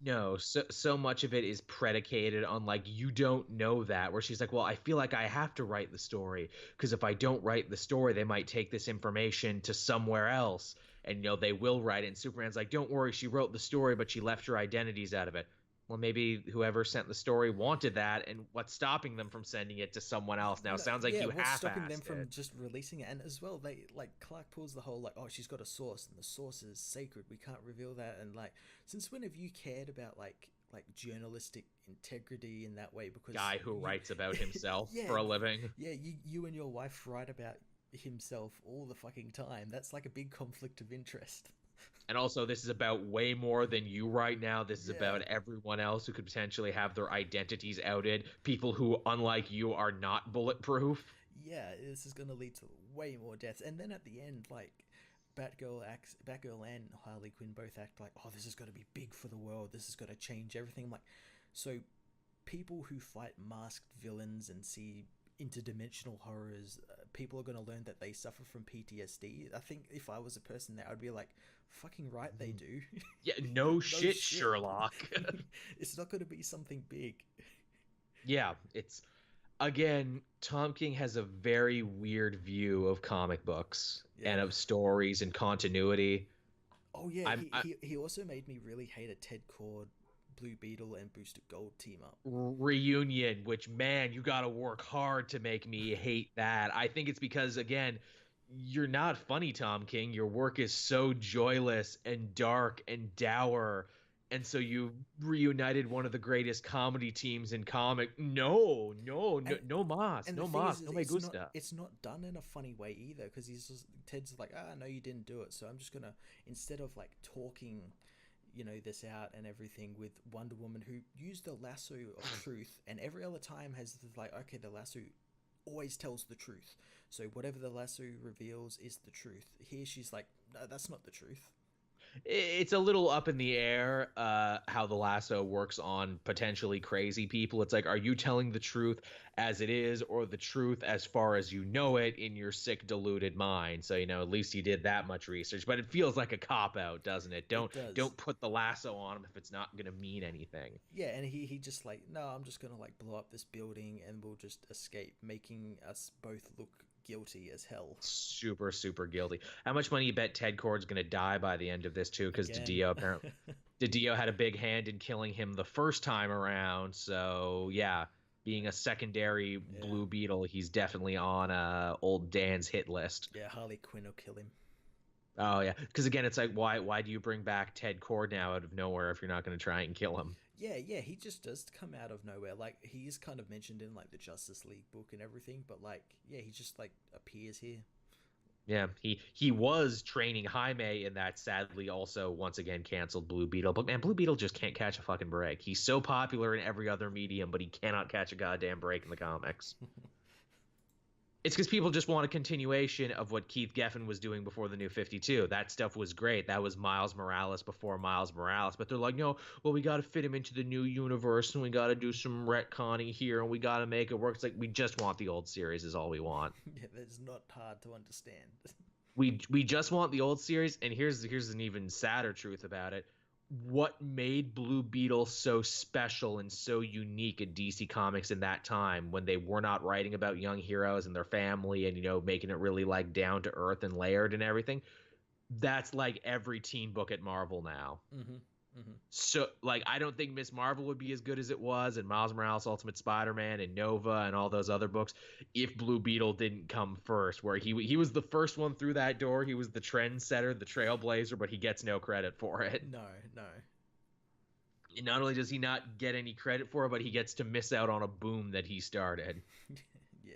No, so much of it is predicated on like you don't know that. Where she's like, "Well, I feel like I have to write the story because if I don't write the story, they might take this information to somewhere else, and they will write it." And Superman's like, "Don't worry, she wrote the story, but she left your identities out of it." Well, maybe whoever sent the story wanted that, and what's stopping them from sending it to someone else now? No, Sounds like yeah, you what's stopping them half-assed from it. just releasing it? And as well, they like Clark pulls the whole like, oh, she's got a source, and the source is sacred. We can't reveal that. And like, since when have you cared about like journalistic integrity in that way? Because Guy who you, writes about himself yeah, for a living. yeah, you and your wife write about himself all the fucking time. That's like a big conflict of interest. And also, this is about way more than you right now. This is Yeah, about everyone else who could potentially have their identities outed. People who, unlike you, are not bulletproof. yeah, this is going to lead to way more deaths. And then at the end, like Batgirl and Harley Quinn both act like, oh, this is going to be big for the world. This is going to change everything. I'm like, so people who fight masked villains and see interdimensional horrors, people are going to learn that they suffer from PTSD. I think if I was a person there, I'd be like, fucking right they do. Yeah, no shit, Sherlock. It's not going to be something big. Yeah, it's again, Tom King has a very weird view of comic books and of stories and continuity. Oh yeah, he also made me really hate a Ted Kord, Blue Beetle, and Booster Gold team up. Reunion, which man, you got to work hard to make me hate that. I think it's because again, you're not funny, Tom King. Your work is so joyless and dark and dour. And so you reunited one of the greatest comedy teams in comic. No, no, no, no mas, And no the thing mas, is, no me gusta. it's not done in a funny way either, because Ted's like, no, you didn't do it, so I'm just gonna, instead of like talking, this out and everything with Wonder Woman, who used the lasso of truth, and every other time has like, okay, the lasso always tells the truth, so whatever the lasso reveals is the truth. Here she's like, no, that's not the truth. It's a little up in the air how the lasso works on potentially crazy people. It's like, are you telling the truth as it is, or the truth as far as you know it in your sick, deluded mind? So at least you did that much research. But it feels like a cop out, doesn't it? Don't put the lasso on him if it's not going to mean anything. Yeah, and he just like, no, I'm just gonna like blow up this building and we'll just escape, making us both look guilty as hell. Super, super guilty. How much money you bet Ted Kord's going to die by the end of this too? Because Didio apparently, Didio had a big hand in killing him the first time around. So yeah, being a secondary Blue Beetle, he's definitely on old Dan's hit list. Yeah, Harley Quinn will kill him. Oh yeah, because again, it's like, why do you bring back Ted Kord now out of nowhere if you're not going to try and kill him? Yeah, he just does come out of nowhere. Like, he is kind of mentioned in like the Justice League book and everything, but like, yeah, he just like appears here. Yeah, he was training Jaime in that sadly also once again canceled Blue Beetle. But man, Blue Beetle just can't catch a fucking break. He's so popular in every other medium, but he cannot catch a goddamn break in the comics. It's because people just want a continuation of what Keith Geffen was doing before the New 52. That stuff was great. That was Miles Morales before Miles Morales. But they're like, no, well, we got to fit him into the new universe, and we got to do some retconning here, and we got to make it work. It's like, we just want the old series is all we want. Yeah, that's not hard to understand. We just want the old series, and here's an even sadder truth about it. What made Blue Beetle so special and so unique at DC Comics in that time, when they were not writing about young heroes and their family and making it really like down to earth and layered and everything, that's like every teen book at Marvel now. So like, I don't think Miss Marvel would be as good as it was, and Miles Morales Ultimate Spider-Man and Nova and all those other books, if Blue Beetle didn't come first, where he was the first one through that door. He was the trendsetter, the trailblazer, but he gets no credit for it. No. And not only does he not get any credit for it, but he gets to miss out on a boom that he started. Yeah.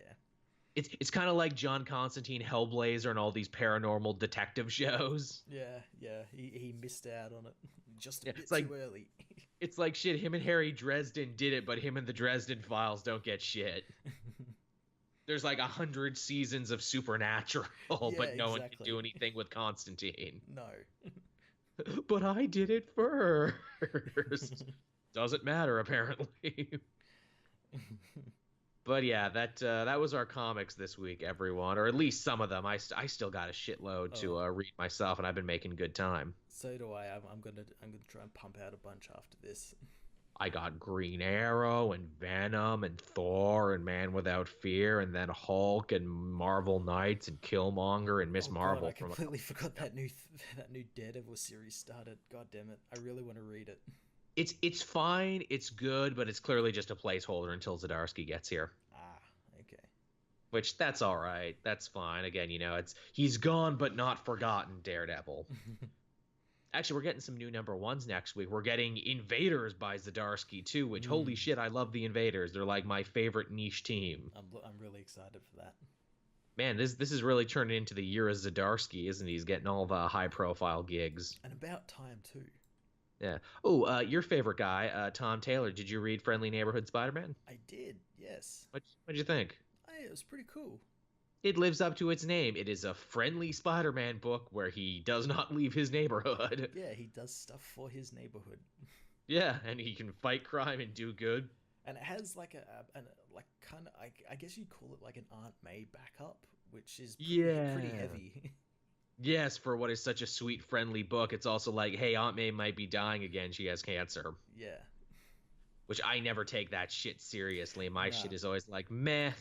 It's kind of like John Constantine, Hellblazer, and all these paranormal detective shows. Yeah. He missed out on it just a bit too early. It's like, shit, him and Harry Dresden did it, but him and the Dresden Files don't get shit. There's like 100 seasons of Supernatural, but no one can do anything with Constantine. No. But I did it first. Doesn't matter, apparently. But yeah, that was our comics this week, everyone, or at least some of them. I still got a shitload to read myself, and I've been making good time. So do I. I'm gonna try and pump out a bunch after this. I got Green Arrow and Venom and Thor and Man Without Fear, and then Hulk and Marvel Knights and Killmonger and Miss Marvel. God, I completely forgot that new Daredevil series started. God damn it! I really want to read it. It's fine, it's good, but it's clearly just a placeholder until Zdarsky gets here. Okay. Which, that's all right. That's fine. Again, he's gone but not forgotten, Daredevil. Actually, we're getting some new number ones next week. We're getting Invaders by Zdarsky too, which holy shit, I love the Invaders. They're like my favorite niche team. I'm really excited for that. Man, this is really turning into the year of Zdarsky, isn't he? He's getting all the high profile gigs. And about time too. Yeah. Oh, your favorite guy, Tom Taylor. Did you read Friendly Neighborhood Spider-Man? I did, yes. What'd you think? It was pretty cool. It lives up to its name. It is a friendly Spider-Man book where he does not leave his neighborhood. Yeah, he does stuff for his neighborhood. Yeah, and he can fight crime and do good. And it has like I guess you'd call it like an Aunt May backup, which is pretty Yeah. heavy. Yes, for what is such a sweet, friendly book, it's also like, hey, Aunt May might be dying again. She has cancer. Yeah. Which I never take that shit seriously. My Nah. shit is always like, meh,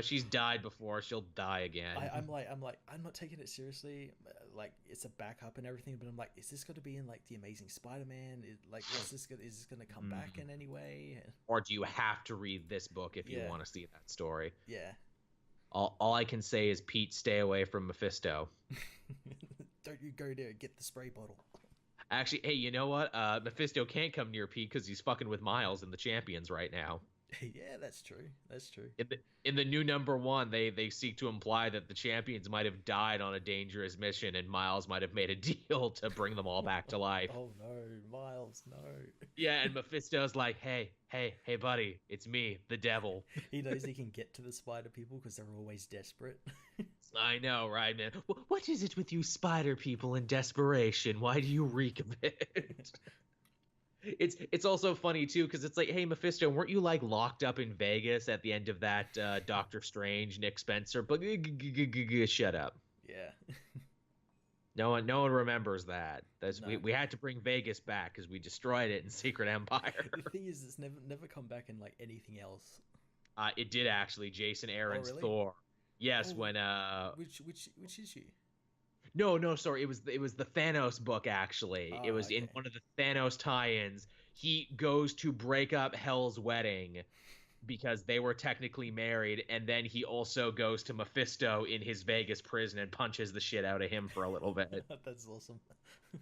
she's died before, she'll die again. I'm not taking it seriously. Like, it's a backup and everything, but I'm like, is this going to be in like the Amazing Spider-Man? Is this going to come back in any way? Or do you have to read this book if you Yeah. want to see that story? Yeah. All I can say is, Pete, stay away from Mephisto. Don't you go there and get the spray bottle. Actually, hey, you know what? Mephisto can't come near Pete because he's fucking with Miles in the Champions right now. Yeah, that's true. That's true. In the new #1, they seek to imply that the Champions might have died on a dangerous mission, and Miles might have made a deal to bring them all back to life. Oh no, Miles, no. Yeah, and Mephisto's like, hey, buddy, it's me, the devil. He knows he can get to the spider people because they're always desperate. I know, right, man? What is it with you spider people and desperation? Why do you reek of it? It's also funny too because it's like, hey, Mephisto, weren't you like locked up in Vegas at the end of that Doctor Strange, Nick Spencer? But shut up. Yeah. No one remembers that. No. We had to bring Vegas back because we destroyed it in Secret Empire. The thing is, it's never come back in like anything else. It did actually. Jason Aaron's really? Thor. Yes, Oh, when which issue? No, sorry. It was the Thanos book actually. Oh, It was in okay. one of the Thanos tie-ins. He goes to break up Hell's wedding because they were technically married, and then he also goes to Mephisto in his Vegas prison and punches the shit out of him for a little bit. That's awesome.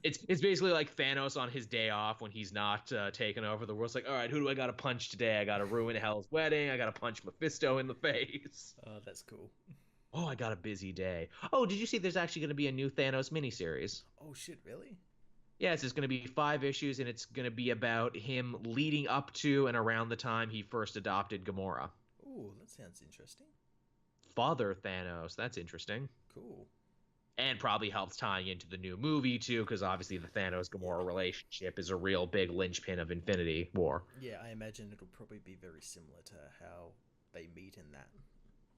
It's basically like Thanos on his day off when he's not taking over the world. It's like, all right, who do I got to punch today? I got to ruin Hell's wedding. I got to punch Mephisto in the face. Oh, that's cool. Oh, I got a busy day. Oh, did you see there's actually going to be a new Thanos miniseries? Oh shit, really? Yes, it's going to be 5 issues, and it's going to be about him leading up to and around the time he first adopted Gamora. Ooh, that sounds interesting. Father Thanos, that's interesting. Cool. And probably helps tying into the new movie, too, because obviously the Thanos-Gamora relationship is a real big linchpin of Infinity War. Yeah, I imagine it'll probably be very similar to how they meet in that.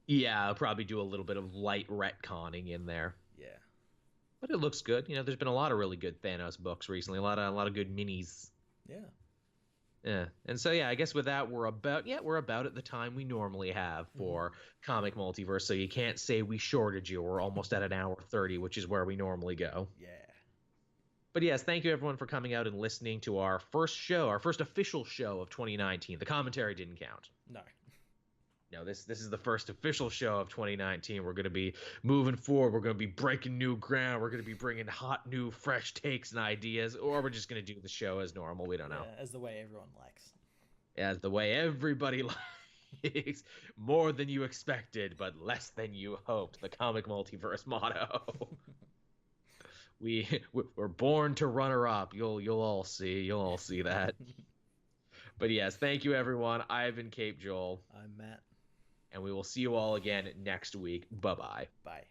Yeah, I'll probably do a little bit of light retconning in there. Yeah. But it looks good. There's been a lot of really good Thanos books recently. A lot of good minis. Yeah. Yeah. And so I guess with that we're about at the time we normally have for Comic Multiverse. So you can't say we shorted you. We're almost at an hour 30, which is where we normally go. Yeah. But yes, thank you everyone for coming out and listening to our first official show of 2019. The commentary didn't count. No, this is the first official show of 2019. We're going to be moving forward. We're going to be breaking new ground. We're going to be bringing hot, new, fresh takes and ideas, or we're just going to do the show as normal. We don't know. Yeah, as the way everyone likes. As the way everybody likes. More than you expected, but less than you hoped. The Comic Multiverse motto. We're born to runner up. You'll all see. You'll all see that. But yes, thank you everyone. I've been Cape Joel. I'm Matt. And we will see you all again next week. Bye-bye. Bye.